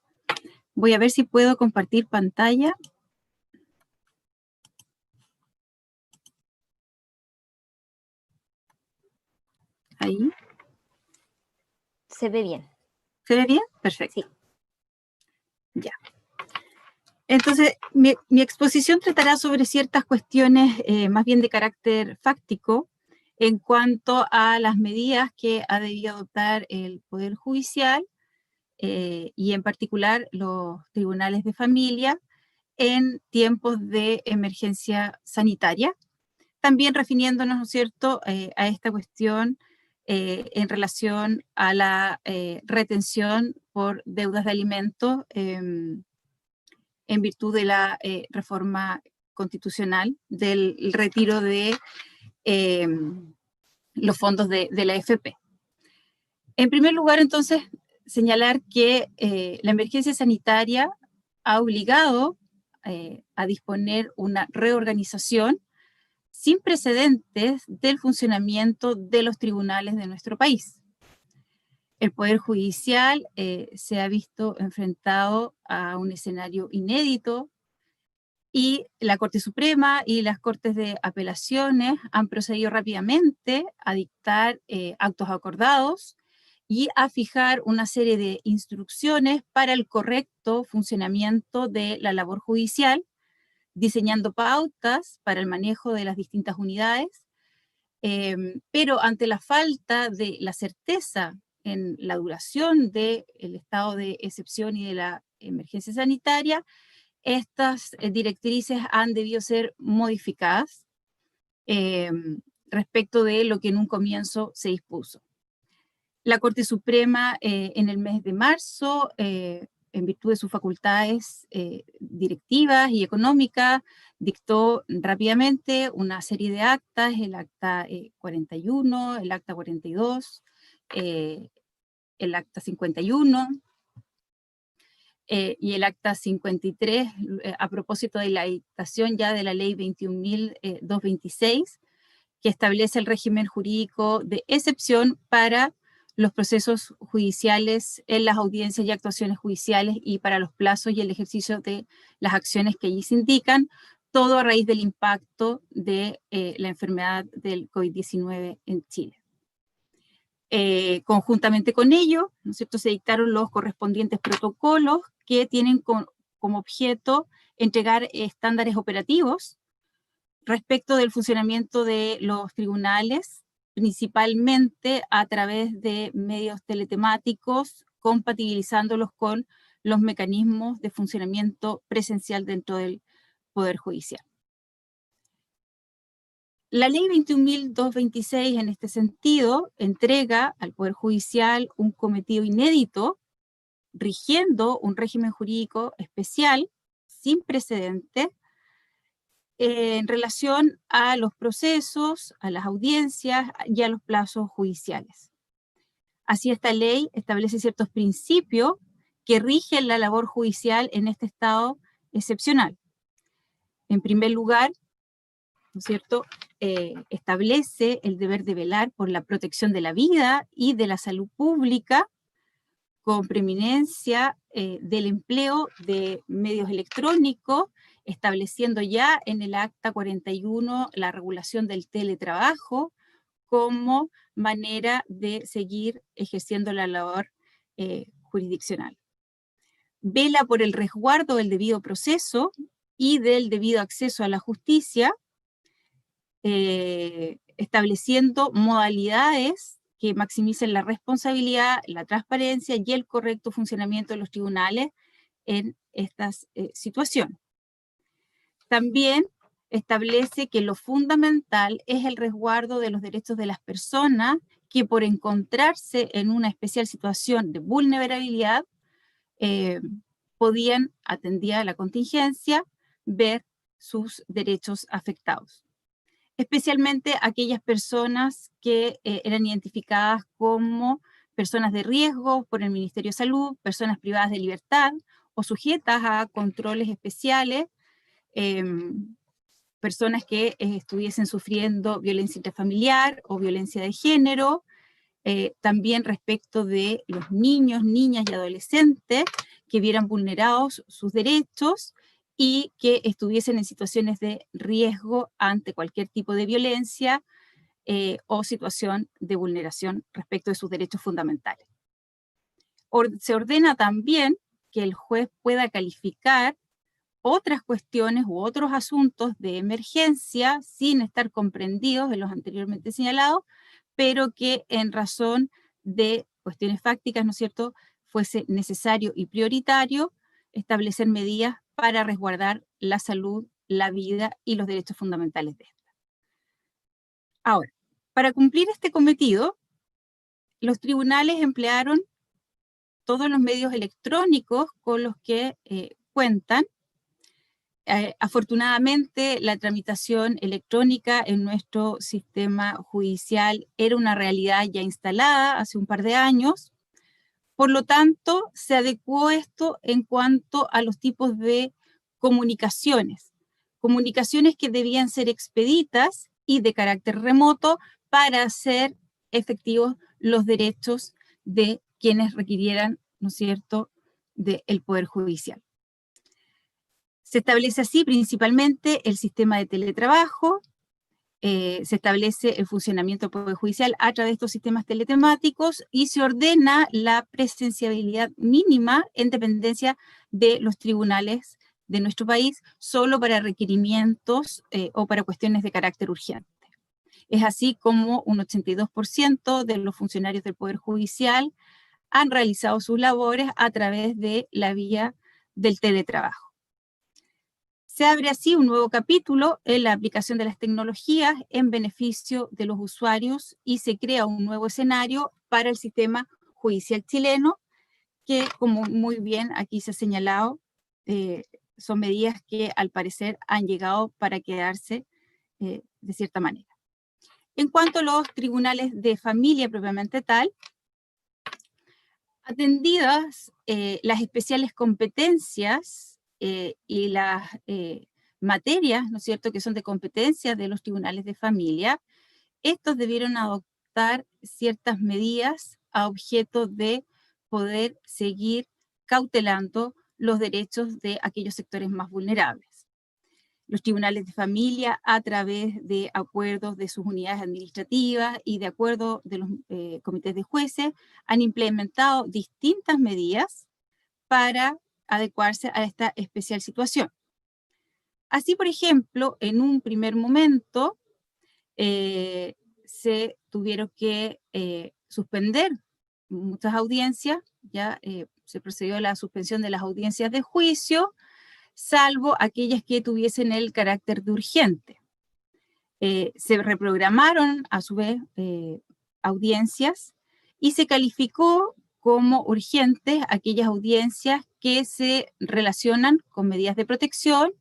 Voy a ver si puedo compartir pantalla. Ahí. ¿Se ve bien? ¿Se ve bien? Perfecto. Sí. Ya. Entonces, mi exposición tratará sobre ciertas cuestiones más bien de carácter fáctico en cuanto a las medidas que ha debido adoptar el Poder Judicial y en particular los tribunales de familia en tiempos de emergencia sanitaria. También refiriéndonos, ¿no es cierto?, a esta cuestión en relación a la retención por deudas de alimentos en virtud de la reforma constitucional del retiro de los fondos de la AFP. En primer lugar, entonces, señalar que la emergencia sanitaria ha obligado a disponer una reorganización sin precedentes del funcionamiento de los tribunales de nuestro país. El Poder Judicial se ha visto enfrentado a un escenario inédito y la Corte Suprema y las Cortes de Apelaciones han procedido rápidamente a dictar actos acordados y a fijar una serie de instrucciones para el correcto funcionamiento de la labor judicial, diseñando pautas para el manejo de las distintas unidades, pero ante la falta de la certeza en la duración del estado de excepción y de la emergencia sanitaria, estas directrices han debido ser modificadas respecto de lo que en un comienzo se dispuso. La Corte Suprema en el mes de marzo, en virtud de sus facultades directivas y económicas, dictó rápidamente una serie de actas, el acta 41, el acta 42, el acta 51 y el acta 53, a propósito de la dictación ya de la ley 21.226, que establece el régimen jurídico de excepción para los procesos judiciales en las audiencias y actuaciones judiciales y para los plazos y el ejercicio de las acciones que allí se indican, todo a raíz del impacto de la enfermedad del COVID-19 en Chile. Conjuntamente con ello, ¿no es cierto?, se dictaron los correspondientes protocolos que tienen como objeto entregar estándares operativos respecto del funcionamiento de los tribunales, principalmente a través de medios teletemáticos, compatibilizándolos con los mecanismos de funcionamiento presencial dentro del Poder Judicial. La ley 21.226 en este sentido entrega al Poder Judicial un cometido inédito, rigiendo un régimen jurídico especial, sin precedente, en relación a los procesos, a las audiencias y a los plazos judiciales. Así, esta ley establece ciertos principios que rigen la labor judicial en este estado excepcional. En primer lugar, ¿no es cierto?, establece el deber de velar por la protección de la vida y de la salud pública, con preeminencia del empleo de medios electrónicos, estableciendo ya en el acta 41 la regulación del teletrabajo como manera de seguir ejerciendo la labor jurisdiccional. Vela por el resguardo del debido proceso y del debido acceso a la justicia, estableciendo modalidades que maximicen la responsabilidad, la transparencia y el correcto funcionamiento de los tribunales en estas situaciones. También establece que lo fundamental es el resguardo de los derechos de las personas que, por encontrarse en una especial situación de vulnerabilidad, podían, atendida la contingencia, ver sus derechos afectados. Especialmente aquellas personas que eran identificadas como personas de riesgo por el Ministerio de Salud, personas privadas de libertad o sujetas a controles especiales, personas que estuviesen sufriendo violencia intrafamiliar o violencia de género, también respecto de los niños, niñas y adolescentes que vieran vulnerados sus derechos y que estuviesen en situaciones de riesgo ante cualquier tipo de violencia o situación de vulneración respecto de sus derechos fundamentales. Se ordena también que el juez pueda calificar otras cuestiones u otros asuntos de emergencia sin estar comprendidos en los anteriormente señalados, pero que en razón de cuestiones fácticas, ¿no es cierto?, fuese necesario y prioritario establecer medidas para resguardar la salud, la vida y los derechos fundamentales de esta. Ahora, para cumplir este cometido, los tribunales emplearon todos los medios electrónicos con los que cuentan. Afortunadamente, la tramitación electrónica en nuestro sistema judicial era una realidad ya instalada hace un par de años. Por lo tanto, se adecuó esto en cuanto a los tipos de comunicaciones que debían ser expeditas y de carácter remoto para hacer efectivos los derechos de quienes requirieran, ¿no es cierto?, del Poder Judicial. Se establece así principalmente el sistema de teletrabajo, se establece el funcionamiento del Poder Judicial a través de estos sistemas teletemáticos y se ordena la presenciabilidad mínima en dependencia de los tribunales de nuestro país, solo para requerimientos o para cuestiones de carácter urgente. Es así como un 82% de los funcionarios del Poder Judicial han realizado sus labores a través de la vía del teletrabajo. Se abre así un nuevo capítulo en la aplicación de las tecnologías en beneficio de los usuarios y se crea un nuevo escenario para el sistema judicial chileno, que, como muy bien aquí se ha señalado, son medidas que al parecer han llegado para quedarse de cierta manera. En cuanto a los tribunales de familia propiamente tal, atendidas las especiales competencias y las materias, ¿no es cierto?, que son de competencia de los tribunales de familia, estos debieron adoptar ciertas medidas a objeto de poder seguir cautelando los derechos de aquellos sectores más vulnerables. Los tribunales de familia, a través de acuerdos de sus unidades administrativas y de acuerdo de los comités de jueces, han implementado distintas medidas para adecuarse a esta especial situación. Así, por ejemplo, en un primer momento se tuvieron que suspender muchas audiencias, ya se procedió a la suspensión de las audiencias de juicio, salvo aquellas que tuviesen el carácter de urgente. Se reprogramaron, a su vez, audiencias y se calificó como urgentes aquellas audiencias que se relacionan con medidas de protección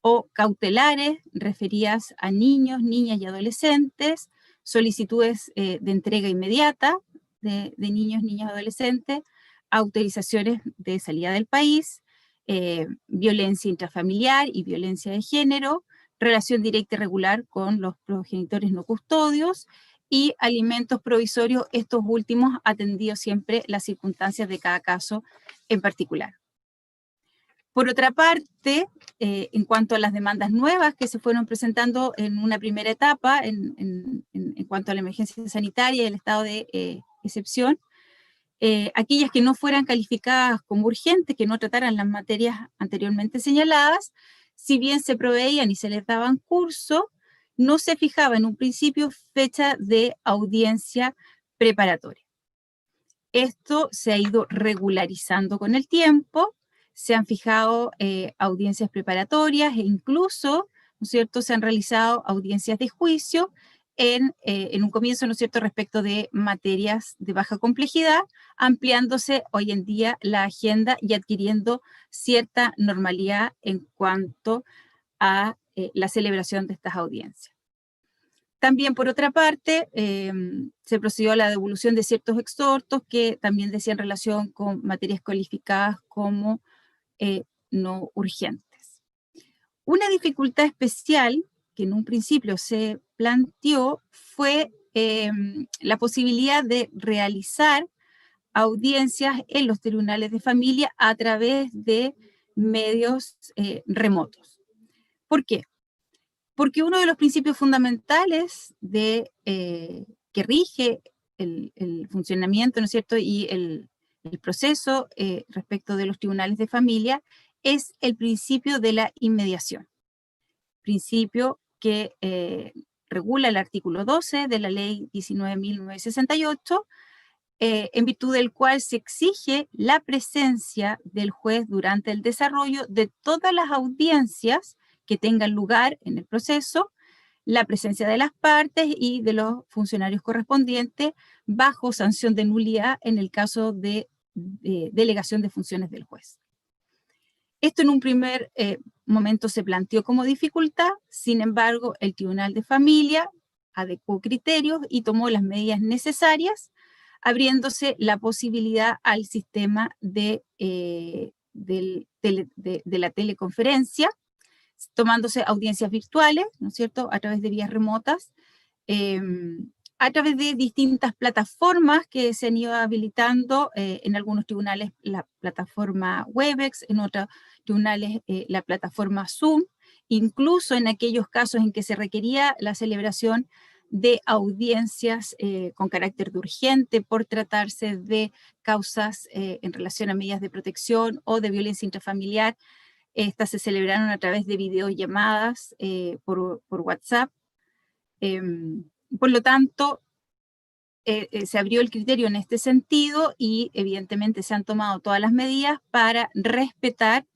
o cautelares referidas a niños, niñas y adolescentes, solicitudes de entrega inmediata de niños, niñas y adolescentes, autorizaciones de salida del país, violencia intrafamiliar y violencia de género, relación directa y regular con los progenitores no custodios y alimentos provisorios, estos últimos atendidos siempre las circunstancias de cada caso en particular. Por otra parte, en cuanto a las demandas nuevas que se fueron presentando en una primera etapa, en cuanto a la emergencia sanitaria y el estado de excepción, aquellas que no fueran calificadas como urgentes, que no trataran las materias anteriormente señaladas, si bien se proveían y se les daban curso, no se fijaba en un principio fecha de audiencia preparatoria. Esto se ha ido regularizando con el tiempo, se han fijado audiencias preparatorias e incluso, ¿no es cierto?, se han realizado audiencias de juicio en un comienzo, ¿no es cierto?, respecto de materias de baja complejidad, ampliándose hoy en día la agenda y adquiriendo cierta normalidad en cuanto a la celebración de estas audiencias. También, por otra parte, se procedió a la devolución de ciertos exhortos que también decían relación con materias calificadas como no urgentes. Una dificultad especial que en un principio se planteó fue la posibilidad de realizar audiencias en los tribunales de familia a través de medios remotos. ¿Por qué? Porque uno de los principios fundamentales que rige el funcionamiento, ¿no es cierto?, y el proceso respecto de los tribunales de familia es el principio de la inmediación. Principio que regula el artículo 12 de la ley 19.968, en virtud del cual se exige la presencia del juez durante el desarrollo de todas las audiencias que tengan lugar en el proceso, la presencia de las partes y de los funcionarios correspondientes bajo sanción de nulidad en el caso de delegación de funciones del juez. Esto en un primer momento se planteó como dificultad, sin embargo, el Tribunal de Familia adecuó criterios y tomó las medidas necesarias, abriéndose la posibilidad al sistema de la teleconferencia, tomándose audiencias virtuales, ¿no es cierto?, a través de vías remotas, a través de distintas plataformas que se han ido habilitando, en algunos tribunales la plataforma Webex, en otros tribunales la plataforma Zoom, incluso en aquellos casos en que se requería la celebración de audiencias con carácter de urgente por tratarse de causas en relación a medidas de protección o de violencia intrafamiliar. Estas se celebraron a través de videollamadas por WhatsApp. Por lo tanto, se abrió el criterio en este sentido y evidentemente se han tomado todas las medidas para respetar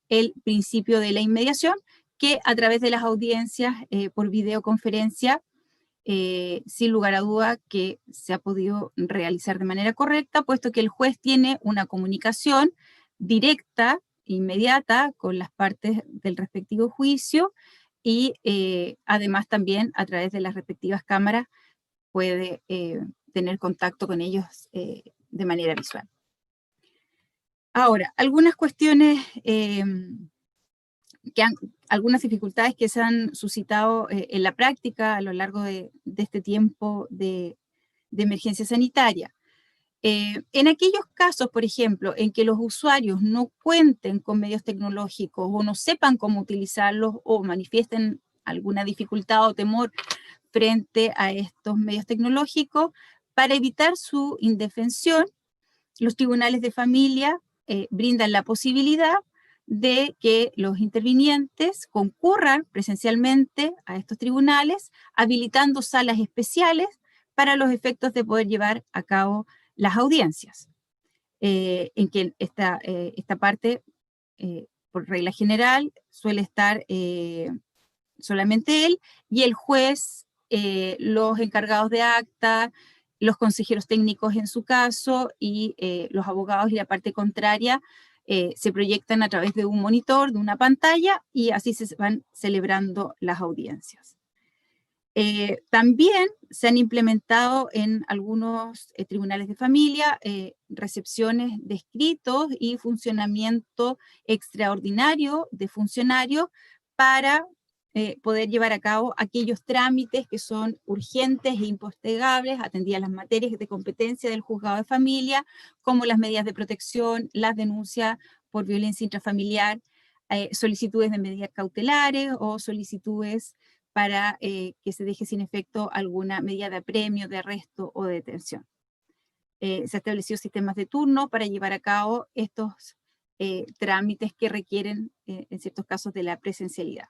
el principio de la inmediación, que a través de las audiencias por videoconferencia, sin lugar a duda que se ha podido realizar de manera correcta, puesto que el juez tiene una comunicación directa, inmediata, con las partes del respectivo juicio, y además también a través de las respectivas cámaras puede tener contacto con ellos de manera visual. Ahora, algunas cuestiones algunas dificultades que se han suscitado en la práctica a lo largo de este tiempo de emergencia sanitaria. En aquellos casos, por ejemplo, en que los usuarios no cuenten con medios tecnológicos o no sepan cómo utilizarlos o manifiesten alguna dificultad o temor frente a estos medios tecnológicos, para evitar su indefensión, los tribunales de familia brindan la posibilidad de que los intervinientes concurran presencialmente a estos tribunales, habilitando salas especiales para los efectos de poder llevar a cabo las audiencias, en que esta parte, por regla general, suele estar solamente él y el juez, los encargados de acta, los consejeros técnicos en su caso y los abogados y la parte contraria se proyectan a través de un monitor, de una pantalla, y así se van celebrando las audiencias. También se han implementado en algunos tribunales de familia recepciones de escritos y funcionamiento extraordinario de funcionarios para poder llevar a cabo aquellos trámites que son urgentes e impostergables, atendidas las materias de competencia del juzgado de familia, como las medidas de protección, las denuncias por violencia intrafamiliar, solicitudes de medidas cautelares o solicitudes para que se deje sin efecto alguna medida de apremio, de arresto o de detención. Se ha establecido sistemas de turno para llevar a cabo estos trámites que requieren, en ciertos casos, de la presencialidad.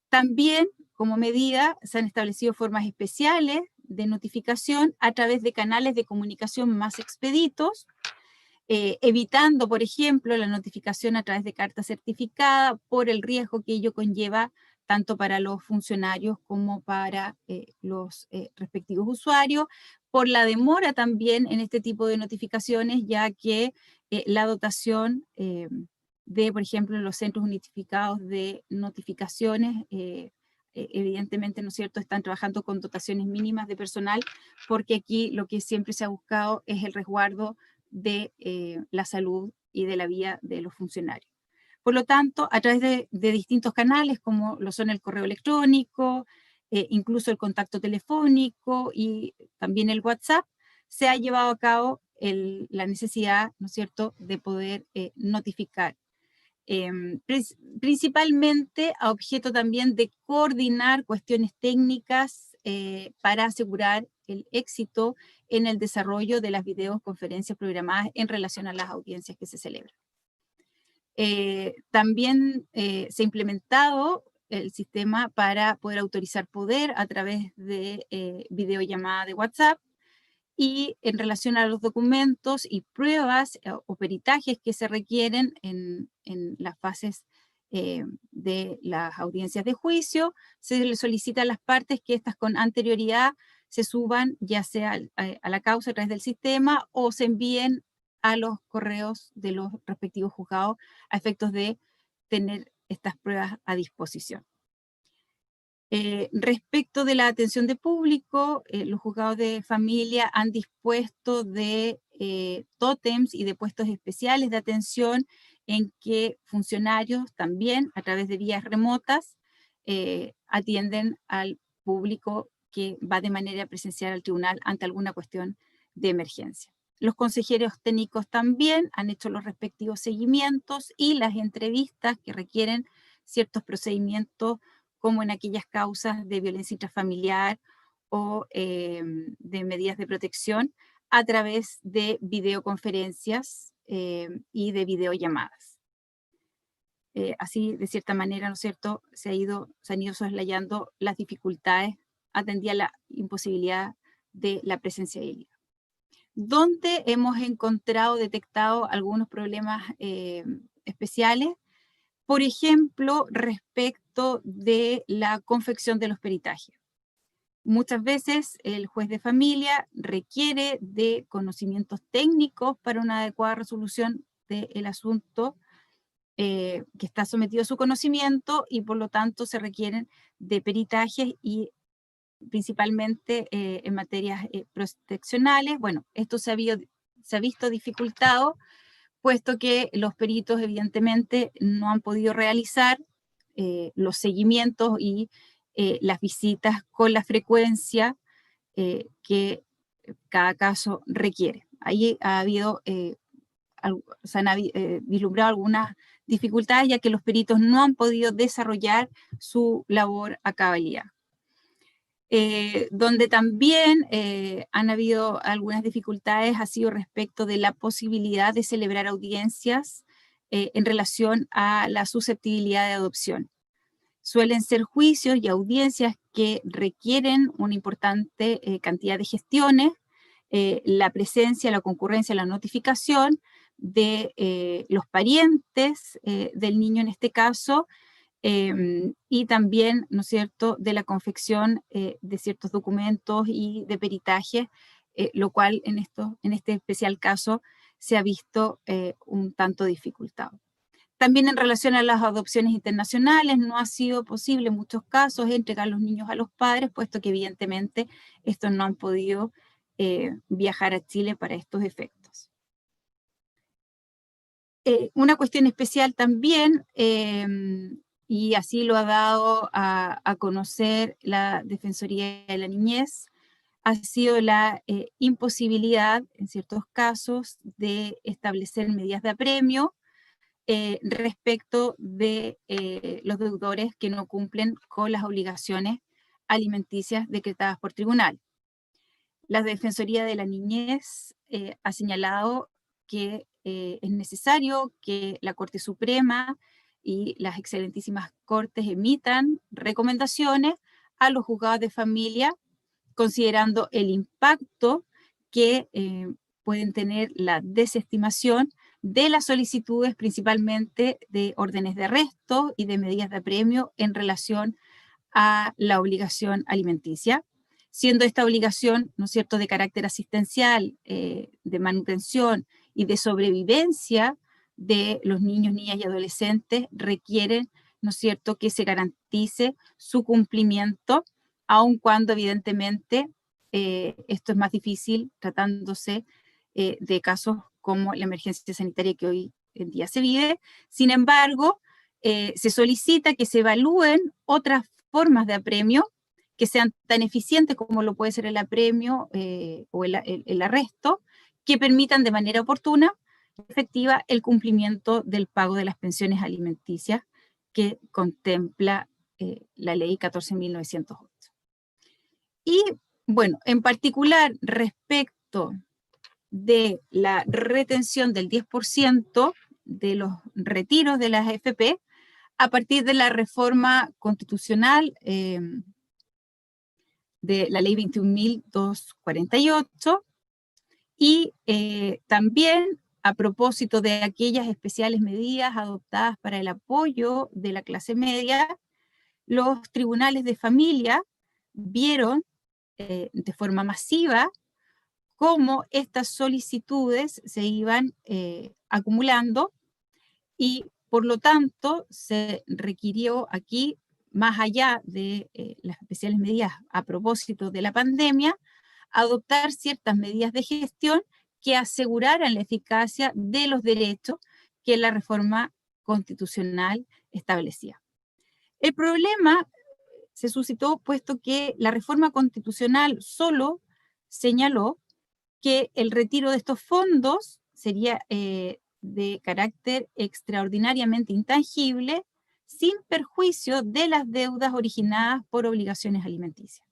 También, como medida, se han establecido formas especiales de notificación a través de canales de comunicación más expeditos, evitando, por ejemplo, la notificación a través de carta certificada por el riesgo que ello conlleva tanto para los funcionarios como para los respectivos usuarios, por la demora también en este tipo de notificaciones, ya que la dotación de, por ejemplo, los centros unificados de notificaciones, evidentemente, ¿no es cierto?, están trabajando con dotaciones mínimas de personal, porque aquí lo que siempre se ha buscado es el resguardo de la salud y de la vida de los funcionarios. Por lo tanto, a través de distintos canales, como lo son el correo electrónico, incluso el contacto telefónico y también el WhatsApp, se ha llevado a cabo la necesidad, ¿no es cierto?, de poder notificar. Principalmente a objeto también de coordinar cuestiones técnicas para asegurar el éxito en el desarrollo de las videoconferencias programadas en relación a las audiencias que se celebran. También se ha implementado el sistema para poder autorizar poder a través de videollamada de WhatsApp, y en relación a los documentos y pruebas o peritajes que se requieren en las fases de las audiencias de juicio, se le solicita a las partes que estas con anterioridad se suban ya sea a la causa a través del sistema o se envíen a los correos de los respectivos juzgados a efectos de tener estas pruebas a disposición. Respecto de la atención de público, los juzgados de familia han dispuesto de tótems y de puestos especiales de atención en que funcionarios también a través de vías remotas atienden al público que va de manera presencial al tribunal ante alguna cuestión de emergencia. Los consejeros técnicos también han hecho los respectivos seguimientos y las entrevistas que requieren ciertos procedimientos, como en aquellas causas de violencia intrafamiliar o de medidas de protección, a través de videoconferencias y de videollamadas. Así, de cierta manera, ¿no es cierto?, se han ido soslayando las dificultades atendía la imposibilidad de la presencialidad. Donde hemos detectado algunos problemas especiales, Por ejemplo, respecto de la confección de los peritajes. Muchas veces el juez de familia requiere de conocimientos técnicos para una adecuada resolución del asunto que está sometido a su conocimiento, y por lo tanto se requieren de peritajes y principalmente en materias proteccionales. Bueno, esto se ha visto dificultado, puesto que los peritos evidentemente no han podido realizar los seguimientos y las visitas con la frecuencia que cada caso requiere. Ahí ha habido, se han vislumbrado algunas dificultades, ya que los peritos no han podido desarrollar su labor a cabalidad. Donde también han habido algunas dificultades ha sido respecto de la posibilidad de celebrar audiencias en relación a la susceptibilidad de adopción. Suelen ser juicios y audiencias que requieren una importante cantidad de gestiones, la presencia, la concurrencia, la notificación de los parientes del niño en este caso, y también, ¿no es cierto?, de la confección de ciertos documentos y de peritaje, lo cual en este especial caso se ha visto un tanto dificultado. También en relación a las adopciones internacionales, no ha sido posible en muchos casos entregar los niños a los padres, puesto que evidentemente estos no han podido viajar a Chile para estos efectos. Una cuestión especial también, y así lo ha dado a conocer la Defensoría de la Niñez, ha sido la imposibilidad, en ciertos casos, de establecer medidas de apremio respecto de los deudores que no cumplen con las obligaciones alimenticias decretadas por tribunal. La Defensoría de la Niñez ha señalado que es necesario que la Corte Suprema y las excelentísimas Cortes emitan recomendaciones a los juzgados de familia, considerando el impacto que pueden tener la desestimación de las solicitudes, principalmente de órdenes de arresto y de medidas de apremio en relación a la obligación alimenticia, siendo esta obligación, ¿no es cierto?, de carácter asistencial, de manutención y de sobrevivencia de los niños, niñas y adolescentes, requieren, ¿no es cierto?, que se garantice su cumplimiento, aun cuando evidentemente esto es más difícil tratándose de casos como la emergencia sanitaria que hoy en día se vive. Sin embargo, se solicita que se evalúen otras formas de apremio que sean tan eficientes como lo puede ser el apremio o el arresto, que permitan de manera oportuna y efectiva el cumplimiento del pago de las pensiones alimenticias que contempla la ley 14.908. Y bueno, en particular respecto de la retención del 10% de los retiros de las AFP, a partir de la reforma constitucional de la ley 21.248, y también a propósito de aquellas especiales medidas adoptadas para el apoyo de la clase media, los tribunales de familia vieron de forma masiva cómo estas solicitudes se iban acumulando, y por lo tanto se requirió aquí, más allá de las especiales medidas a propósito de la pandemia, adoptar ciertas medidas de gestión que aseguraran la eficacia de los derechos que la reforma constitucional establecía. El problema se suscitó puesto que la reforma constitucional solo señaló que el retiro de estos fondos sería de carácter extraordinariamente intangible, sin perjuicio de las deudas originadas por obligaciones alimenticias.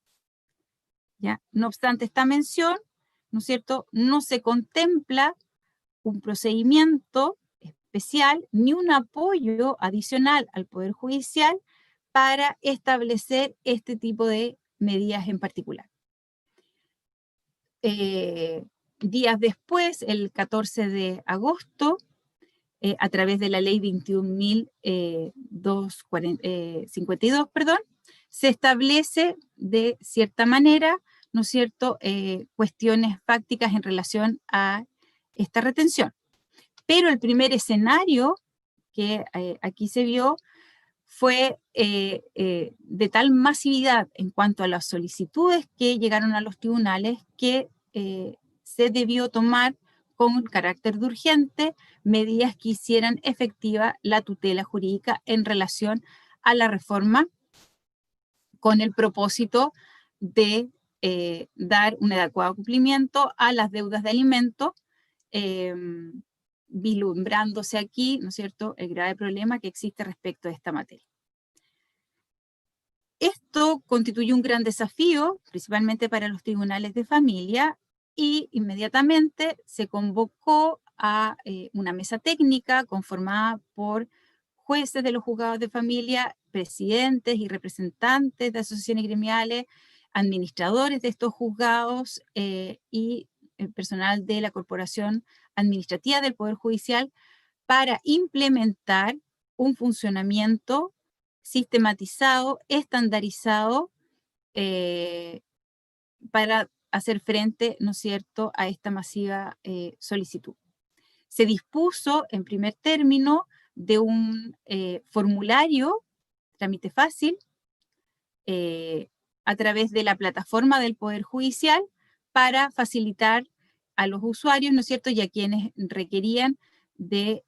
¿Ya? No obstante esta mención, ¿no es cierto?, no se contempla un procedimiento especial ni un apoyo adicional al Poder Judicial para establecer este tipo de medidas en particular. Días después, el 14 de agosto, a través de la ley 21.252, se establece de cierta manera, ¿no es cierto?, cuestiones fácticas en relación a esta retención. Pero el primer escenario que aquí se vio fue de tal masividad en cuanto a las solicitudes que llegaron a los tribunales que se debió tomar con carácter de urgente medidas que hicieran efectiva la tutela jurídica en relación a la reforma, con el propósito de dar un adecuado cumplimiento a las deudas de alimentos, vislumbrándose aquí, ¿no es cierto?, el grave problema que existe respecto a esta materia. Esto constituye un gran desafío, principalmente para los tribunales de familia, y inmediatamente se convocó a una mesa técnica conformada por jueces de los juzgados de familia, presidentes y representantes de asociaciones gremiales, administradores de estos juzgados y el personal de la Corporación Administrativa del Poder Judicial para implementar un funcionamiento sistematizado, estandarizado, para hacer frente, ¿no es cierto?, a esta masiva solicitud. Se dispuso, en primer término, de un formulario, trámite fácil, a través de la plataforma del Poder Judicial para facilitar a los usuarios, ¿no es cierto?, y a quienes requerían de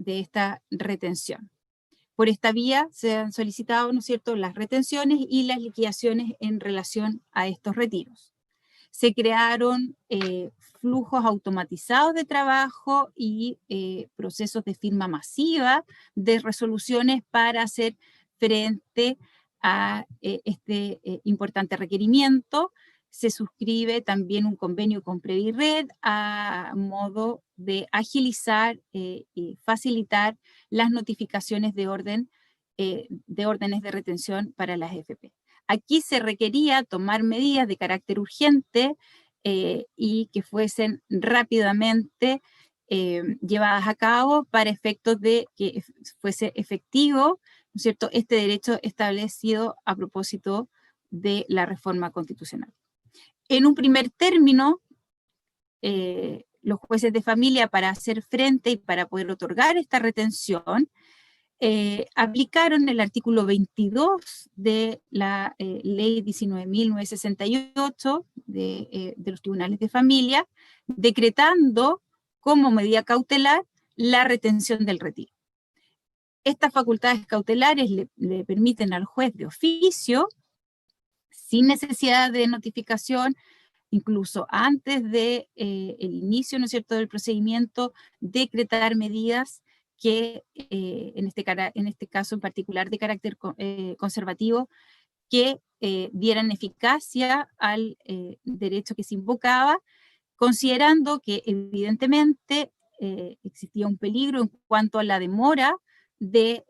esta retención. Por esta vía se han solicitado, ¿no es cierto?, las retenciones y las liquidaciones en relación a estos retiros. Se crearon flujos automatizados de trabajo y procesos de firma masiva de resoluciones para hacer frente a este importante requerimiento. Se suscribe también un convenio con Previred a modo de agilizar y facilitar las notificaciones de órdenes de retención para las AFP. Aquí se requería tomar medidas de carácter urgente y que fuesen rápidamente llevadas a cabo para efectos de que fuese efectivo, ¿no es cierto?, este derecho establecido a propósito de la reforma constitucional. En un primer término, los jueces de familia, para hacer frente y para poder otorgar esta retención, aplicaron el artículo 22 de la ley 19.968 de los tribunales de familia, decretando como medida cautelar la retención del retiro. Estas facultades cautelares le permiten al juez de oficio, sin necesidad de notificación, incluso antes de el inicio, ¿no es cierto?, del procedimiento, decretar medidas que en este caso en particular de carácter conservativo, que dieran eficacia al derecho que se invocaba, considerando que evidentemente existía un peligro en cuanto a la demora de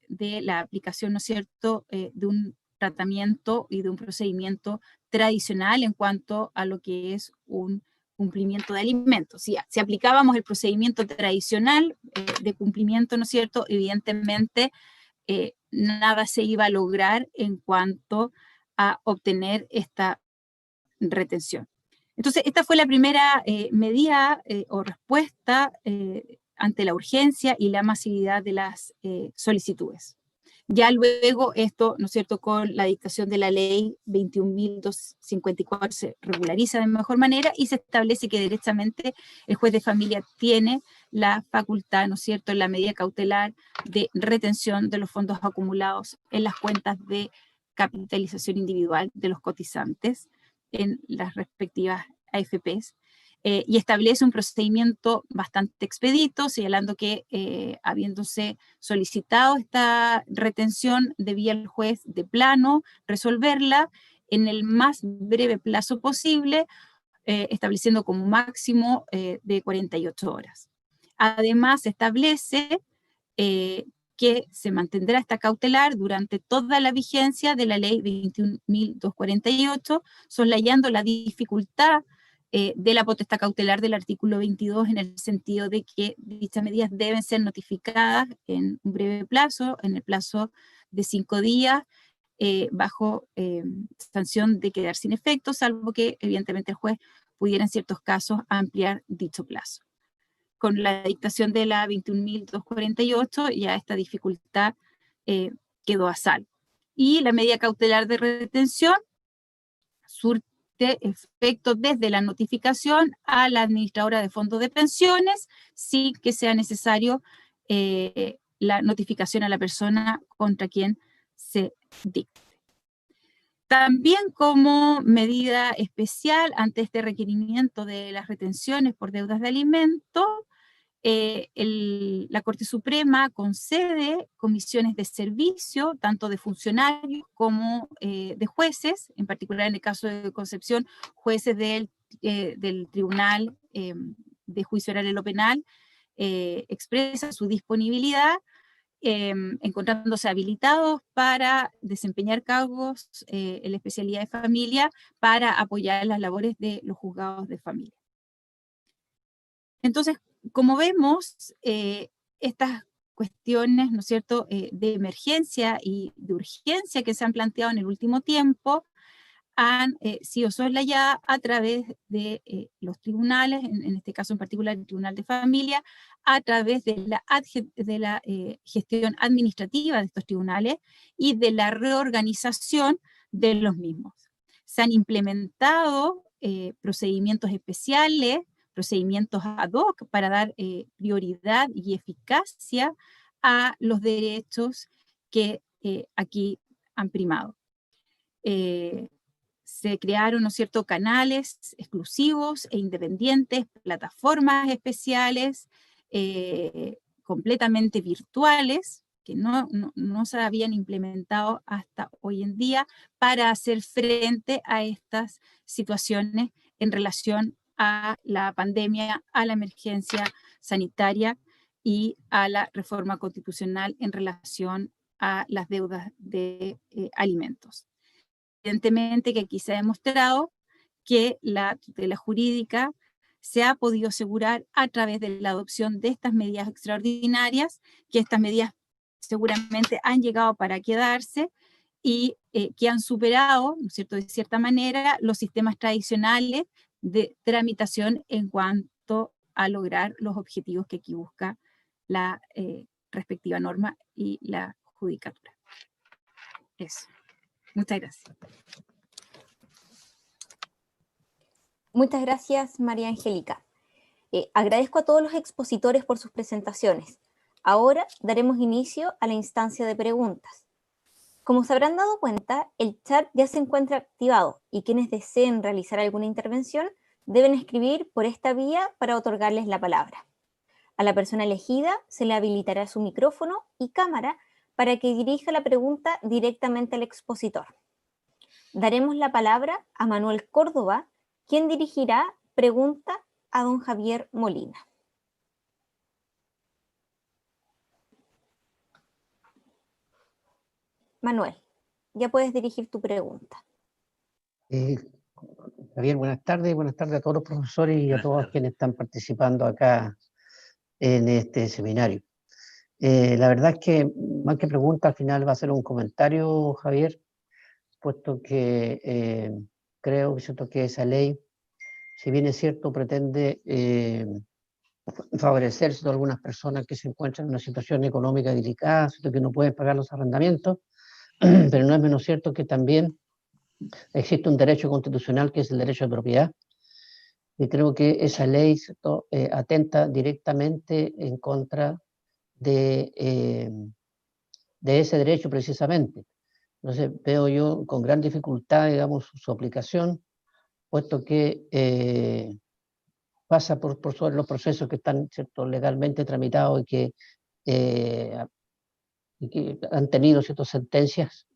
la aplicación, ¿no es cierto?, de un tratamiento y de un procedimiento tradicional en cuanto a lo que es un cumplimiento de alimentos. Si aplicábamos el procedimiento tradicional de cumplimiento, ¿no es cierto?, evidentemente nada se iba a lograr en cuanto a obtener esta retención. Entonces, esta fue la primera medida o respuesta ante la urgencia y la masividad de las solicitudes. Ya luego esto, ¿no es cierto?, con la dictación de la ley 21.254 se regulariza de mejor manera y se establece que derechamente el juez de familia tiene la facultad, ¿no es cierto?, en la medida cautelar de retención de los fondos acumulados en las cuentas de capitalización individual de los cotizantes en las respectivas AFPs. Y establece un procedimiento bastante expedito, señalando que habiéndose solicitado esta retención, debía el juez de plano resolverla en el más breve plazo posible, estableciendo como máximo de 48 horas. Además, se establece que se mantendrá esta cautelar durante toda la vigencia de la ley 21.248, soslayando la dificultad de la potestad cautelar del artículo 22, en el sentido de que dichas medidas deben ser notificadas en un breve plazo, en el plazo de 5 días, bajo sanción de quedar sin efecto, salvo que evidentemente el juez pudiera en ciertos casos ampliar dicho plazo. Con la dictación de la 21.248 ya esta dificultad quedó a salvo. Y la medida cautelar de retención surte efecto desde la notificación a la administradora de fondos de pensiones, sin que sea necesario la notificación a la persona contra quien se dicte. También como medida especial ante este requerimiento de las retenciones por deudas de alimento, la Corte Suprema concede comisiones de servicio, tanto de funcionarios como de jueces, en particular en el caso de Concepción, jueces del Tribunal de Juicio Oral en lo Penal, expresa su disponibilidad, encontrándose habilitados para desempeñar cargos en la especialidad de familia para apoyar las labores de los juzgados de familia. Entonces, como vemos, estas cuestiones, ¿no es cierto?, de emergencia y de urgencia que se han planteado en el último tiempo, han sido soslayadas a través de los tribunales, en este caso en particular el Tribunal de Familia, a través de la gestión administrativa de estos tribunales y de la reorganización de los mismos. Se han implementado procedimientos especiales, procedimientos ad hoc para dar prioridad y eficacia a los derechos que aquí han primado. Se crearon, ¿no es cierto?, canales exclusivos e independientes, plataformas especiales, completamente virtuales, que no se habían implementado hasta hoy en día para hacer frente a estas situaciones en relación a la pandemia, a la emergencia sanitaria y a la reforma constitucional en relación a las deudas de alimentos. Evidentemente que aquí se ha demostrado que la tutela jurídica se ha podido asegurar a través de la adopción de estas medidas extraordinarias, que estas medidas seguramente han llegado para quedarse y que han superado, ¿no es cierto?, de cierta manera, los sistemas tradicionales de tramitación en cuanto a lograr los objetivos que aquí busca la respectiva norma y la judicatura. Eso. Muchas gracias. Muchas gracias, María Angélica. Agradezco a todos los expositores por sus presentaciones. Ahora daremos inicio a la instancia de preguntas. Como se habrán dado cuenta, el chat ya se encuentra activado y quienes deseen realizar alguna intervención deben escribir por esta vía para otorgarles la palabra. A la persona elegida se le habilitará su micrófono y cámara para que dirija la pregunta directamente al expositor. Daremos la palabra a Manuel Córdoba, quien dirigirá pregunta a don Javier Molina. Manuel, ya puedes dirigir tu pregunta. Javier, buenas tardes a todos los profesores y a todos quienes están participando acá en este seminario. La verdad es que más que pregunta, al final va a ser un comentario, Javier, puesto que creo que esa ley, si bien es cierto, pretende favorecer a algunas personas que se encuentran en una situación económica delicada, que no pueden pagar los arrendamientos, pero no es menos cierto que también existe un derecho constitucional que es el derecho de propiedad, y creo que esa ley atenta directamente en contra de ese derecho precisamente. Entonces veo yo con gran dificultad, digamos, su aplicación, puesto que pasa por sobre los procesos que están, ¿cierto?, legalmente tramitados y que han tenido, ¿cierto?, sentencias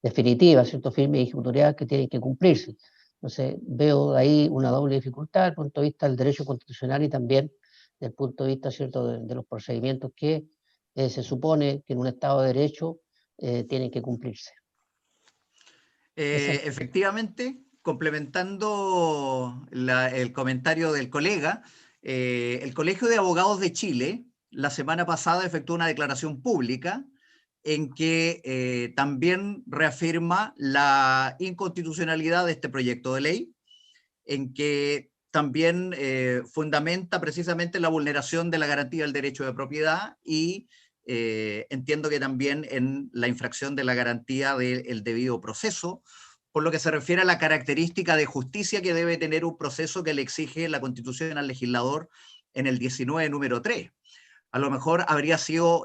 definitivas, ¿cierto?, firmes y ejecutoriadas que tienen que cumplirse. Entonces veo ahí una doble dificultad desde el punto de vista del derecho constitucional y también desde el punto de vista, ¿cierto?, de los procedimientos que se supone que en un Estado de Derecho tienen que cumplirse. Efectivamente, complementando el comentario del colega, el Colegio de Abogados de Chile la semana pasada efectuó una declaración pública en que también reafirma la inconstitucionalidad de este proyecto de ley, en que también fundamenta precisamente la vulneración de la garantía del derecho de propiedad y entiendo que también en la infracción de la garantía del debido proceso, por lo que se refiere a la característica de justicia que debe tener un proceso que le exige la Constitución al legislador en el 19, número 3. A lo mejor habría sido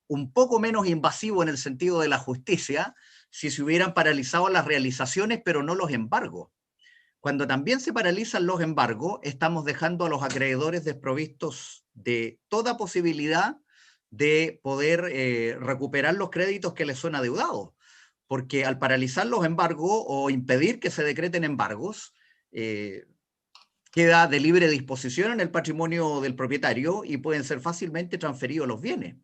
un poco menos invasivo en el sentido de la justicia si se hubieran paralizado las realizaciones, pero no los embargos. Cuando también se paralizan los embargos, estamos dejando a los acreedores desprovistos de toda posibilidad de poder recuperar los créditos que les son adeudados. Porque al paralizar los embargos o impedir que se decreten embargos, queda de libre disposición en el patrimonio del propietario y pueden ser fácilmente transferidos los bienes.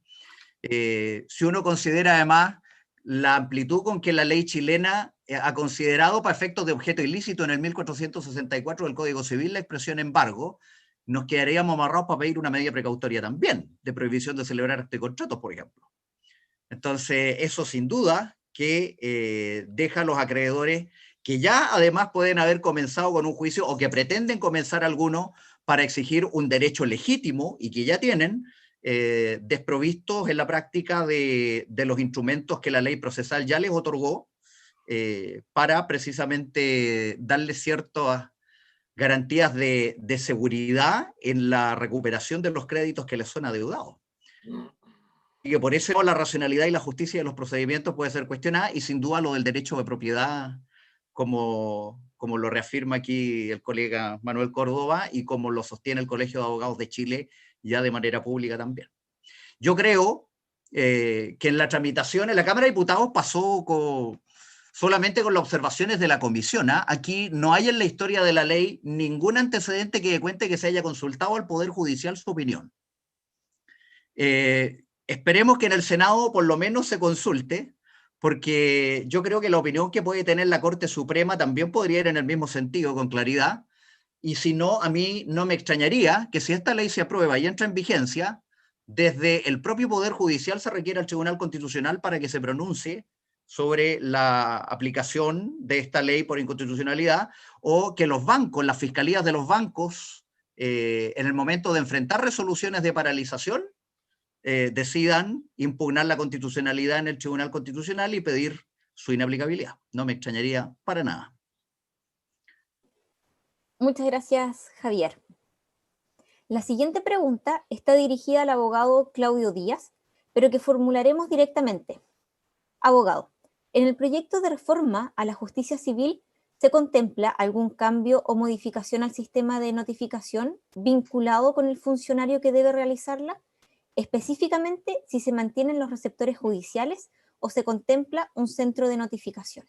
Si uno considera además la amplitud con que la ley chilena ha considerado para efectos de objeto ilícito en el 1464 del Código Civil la expresión embargo, nos quedaríamos amarrados para pedir una medida precautoria también, de prohibición de celebrar este contrato, por ejemplo. Entonces, eso sin duda que deja a los acreedores que ya además pueden haber comenzado con un juicio o que pretenden comenzar alguno para exigir un derecho legítimo y que ya tienen, desprovistos en la práctica de los instrumentos que la ley procesal ya les otorgó para precisamente darles ciertas garantías de seguridad en la recuperación de los créditos que les son adeudados. Y que por eso la racionalidad y la justicia de los procedimientos puede ser cuestionada, y sin duda lo del derecho de propiedad, como lo reafirma aquí el colega Manuel Córdoba y como lo sostiene el Colegio de Abogados de Chile ya de manera pública también. Yo creo que en la tramitación en la Cámara de Diputados pasó solamente con las observaciones de la comisión. Aquí no hay en la historia de la ley ningún antecedente que cuente que se haya consultado al Poder Judicial su opinión. Esperemos que en el Senado por lo menos se consulte, porque yo creo que la opinión que puede tener la Corte Suprema también podría ir en el mismo sentido, con claridad, y si no, a mí no me extrañaría que si esta ley se aprueba y entra en vigencia, desde el propio Poder Judicial se requiera al Tribunal Constitucional para que se pronuncie sobre la aplicación de esta ley por inconstitucionalidad, o que los bancos, las fiscalías de los bancos, en el momento de enfrentar resoluciones de paralización, decidan impugnar la constitucionalidad en el Tribunal Constitucional y pedir su inaplicabilidad. No me extrañaría para nada. Muchas gracias, Javier. La siguiente pregunta está dirigida al abogado Claudio Díaz, pero que formularemos directamente. Abogado, en el proyecto de reforma a la justicia civil, ¿se contempla algún cambio o modificación al sistema de notificación vinculado con el funcionario que debe realizarla? Específicamente, si se mantienen los receptores judiciales o se contempla un centro de notificación.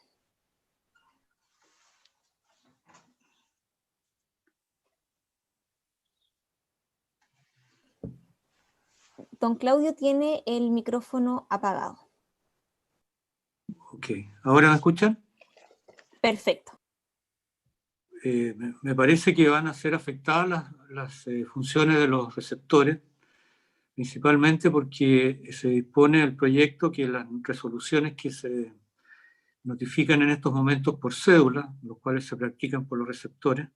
Don Claudio tiene el micrófono apagado. Ok, ¿ahora me escuchan? Perfecto. Me parece que van a ser afectadas las funciones de los receptores, principalmente porque se dispone el proyecto que las resoluciones que se notifican en estos momentos por cédula, los cuales se practican por los receptores,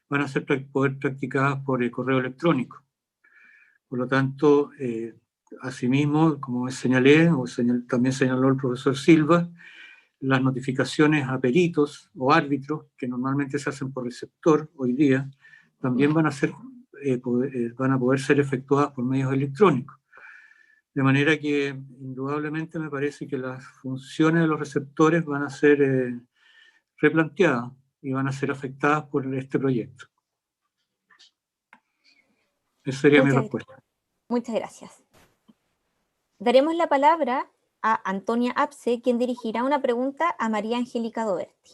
van a ser poder practicadas por el correo electrónico. Por lo tanto, asimismo, como señalé, también señaló el profesor Silva, las notificaciones a peritos o árbitros, que normalmente se hacen por receptor hoy día, también van a poder ser efectuadas por medios electrónicos. De manera que, indudablemente, me parece que las funciones de los receptores van a ser replanteadas y van a ser afectadas por este proyecto. Esa sería mi respuesta. Muchas gracias. Daremos la palabra a Antonia Apse, quien dirigirá una pregunta a María Angélica Doberti.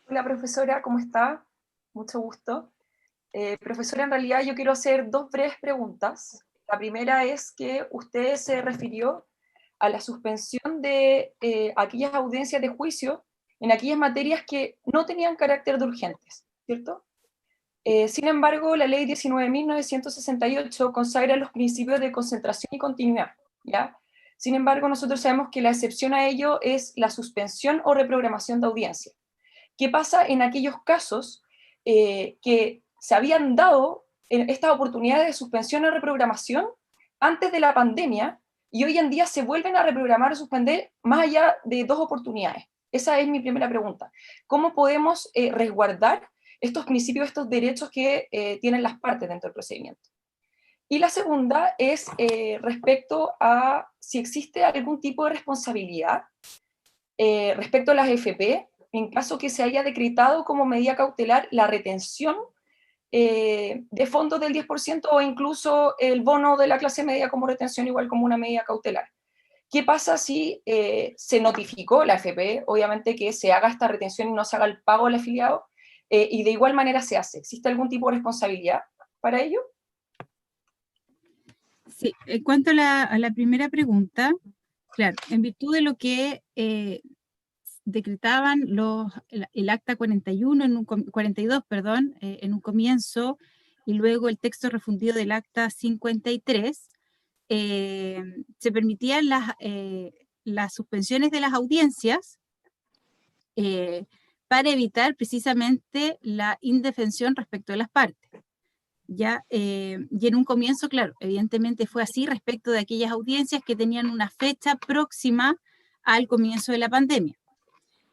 Hola profesora, ¿cómo está? Mucho gusto. Profesora, en realidad yo quiero hacer dos breves preguntas. La primera es que usted se refirió a la suspensión de aquellas audiencias de juicio en aquellas materias que no tenían carácter de urgentes, ¿cierto? Sin embargo, la ley 19.968 consagra los principios de concentración y continuidad, ¿ya? Sin embargo, nosotros sabemos que la excepción a ello es la suspensión o reprogramación de audiencia. ¿Qué pasa en aquellos casos que se habían dado estas oportunidades de suspensión o reprogramación antes de la pandemia y hoy en día se vuelven a reprogramar o suspender más allá de 2 oportunidades? Esa es mi primera pregunta. ¿Cómo podemos resguardar estos principios, estos derechos que tienen las partes dentro del procedimiento? Y la segunda es respecto a si existe algún tipo de responsabilidad respecto a las AFP, en caso que se haya decretado como medida cautelar la retención de fondos del 10% o incluso el bono de la clase media como retención igual como una medida cautelar. ¿Qué pasa si se notificó la AFP, obviamente, que se haga esta retención y no se haga el pago al afiliado, y de igual manera se hace? ¿Existe algún tipo de responsabilidad para ello? Sí, en cuanto a la primera pregunta, claro, en virtud de lo que decretaban el acta 42, perdón, en un comienzo, y luego el texto refundido del acta 53, se permitían las suspensiones de las audiencias para evitar precisamente la indefensión respecto de las partes. ¿Ya? Y en un comienzo, claro, evidentemente fue así respecto de aquellas audiencias que tenían una fecha próxima al comienzo de la pandemia.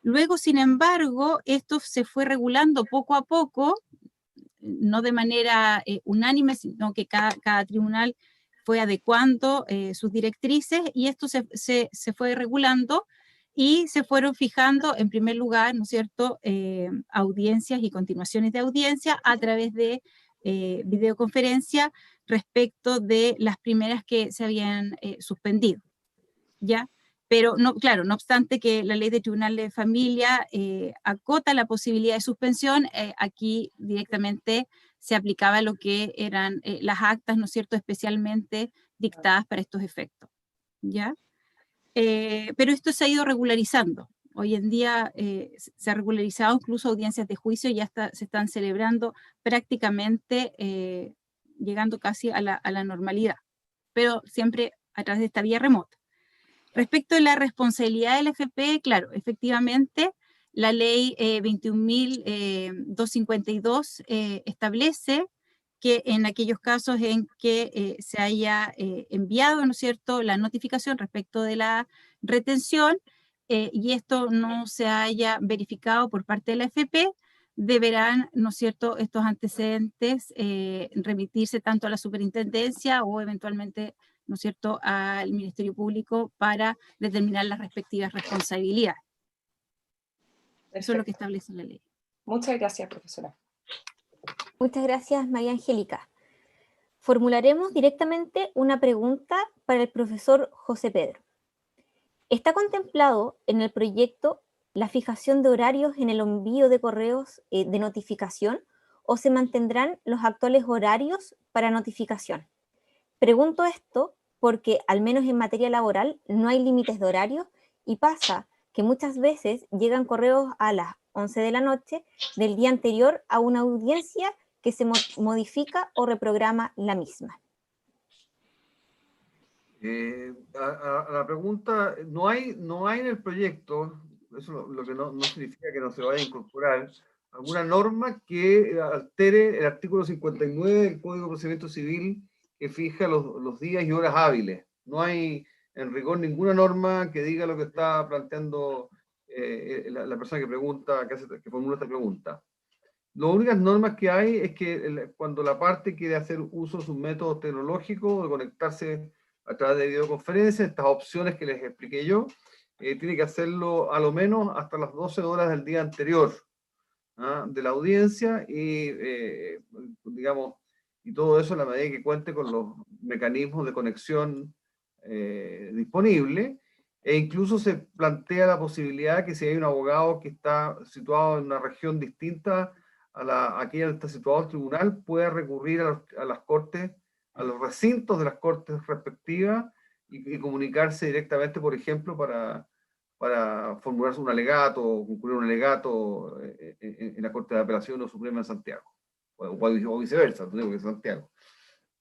Luego, sin embargo, esto se fue regulando poco a poco, no de manera unánime, sino que cada tribunal fue adecuando sus directrices y esto se fue regulando y se fueron fijando, en primer lugar, ¿no es cierto?, audiencias y continuaciones de audiencia a través de videoconferencia respecto de las primeras que se habían suspendido, ¿ya? Pero, no, claro, no obstante que la ley de tribunal de familia acota la posibilidad de suspensión, aquí directamente se aplicaba lo que eran las actas, ¿no es cierto?, especialmente dictadas para estos efectos, ¿ya? Pero esto se ha ido regularizando. Hoy en día se ha regularizado incluso audiencias de juicio, ya se están celebrando prácticamente, llegando casi a la normalidad, pero siempre a través de esta vía remota. Respecto a la responsabilidad del FP, claro, efectivamente, la ley 21.252 establece que en aquellos casos en que se haya enviado, ¿no es cierto?, la notificación respecto de la retención y esto no se haya verificado por parte de la AFP, deberán, ¿no es cierto?, estos antecedentes remitirse tanto a la superintendencia o eventualmente, ¿no es cierto?, al Ministerio Público para determinar las respectivas responsabilidades. Perfecto. Eso es lo que establece la ley. Muchas gracias, profesora. Muchas gracias, María Angélica. Formularemos directamente una pregunta para el profesor José Pedro. ¿Está contemplado en el proyecto la fijación de horarios en el envío de correos de notificación o se mantendrán los actuales horarios para notificación? Pregunto esto porque, al menos en materia laboral, no hay límites de horario y pasa que muchas veces llegan correos a las 11 de la noche del día anterior a una audiencia que se modifica o reprograma la misma. A la pregunta, no hay en el proyecto, eso lo que no significa que no se vaya a incorporar, alguna norma que altere el artículo 59 del Código de Procedimiento Civil que fija los días y horas hábiles. No hay en rigor ninguna norma que diga lo que está planteando la persona que pregunta, que formula esta pregunta. Las únicas normas que hay es que cuando la parte quiere hacer uso de sus métodos tecnológicos, de conectarse a través de videoconferencia, estas opciones que les expliqué yo, tiene que hacerlo a lo menos hasta las 12 horas del día anterior de la audiencia y, digamos, y todo eso a la medida que cuente con los mecanismos de conexión disponibles. E incluso se plantea la posibilidad que si hay un abogado que está situado en una región distinta a aquella donde está situado el tribunal, pueda recurrir a las cortes, a los recintos de las cortes respectivas y comunicarse directamente, por ejemplo, para para formularse un alegato o concluir un alegato en la Corte de Apelación o Suprema en Santiago, o viceversa, no digo que Santiago.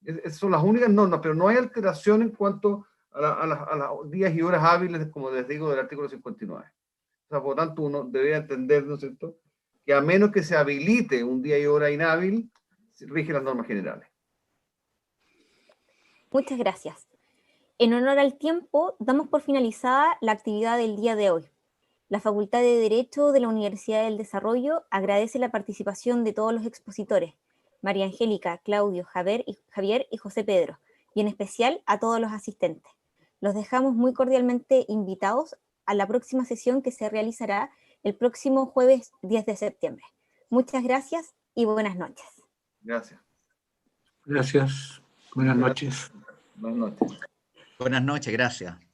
Esas son las únicas normas, pero no hay alteración en cuanto a los días y horas hábiles, como les digo, del artículo 59. O sea, por lo tanto, uno debería entender, ¿no es cierto?, que a menos que se habilite un día y hora inhábil, rigen las normas generales. Muchas gracias. En honor al tiempo, damos por finalizada la actividad del día de hoy. La Facultad de Derecho de la Universidad del Desarrollo agradece la participación de todos los expositores, María Angélica, Claudio, Javier y José Pedro, y en especial a todos los asistentes. Los dejamos muy cordialmente invitados a la próxima sesión que se realizará el próximo jueves 10 de septiembre. Muchas gracias y buenas noches. Gracias. Gracias. Buenas noches. Buenas noches. Buenas noches, gracias.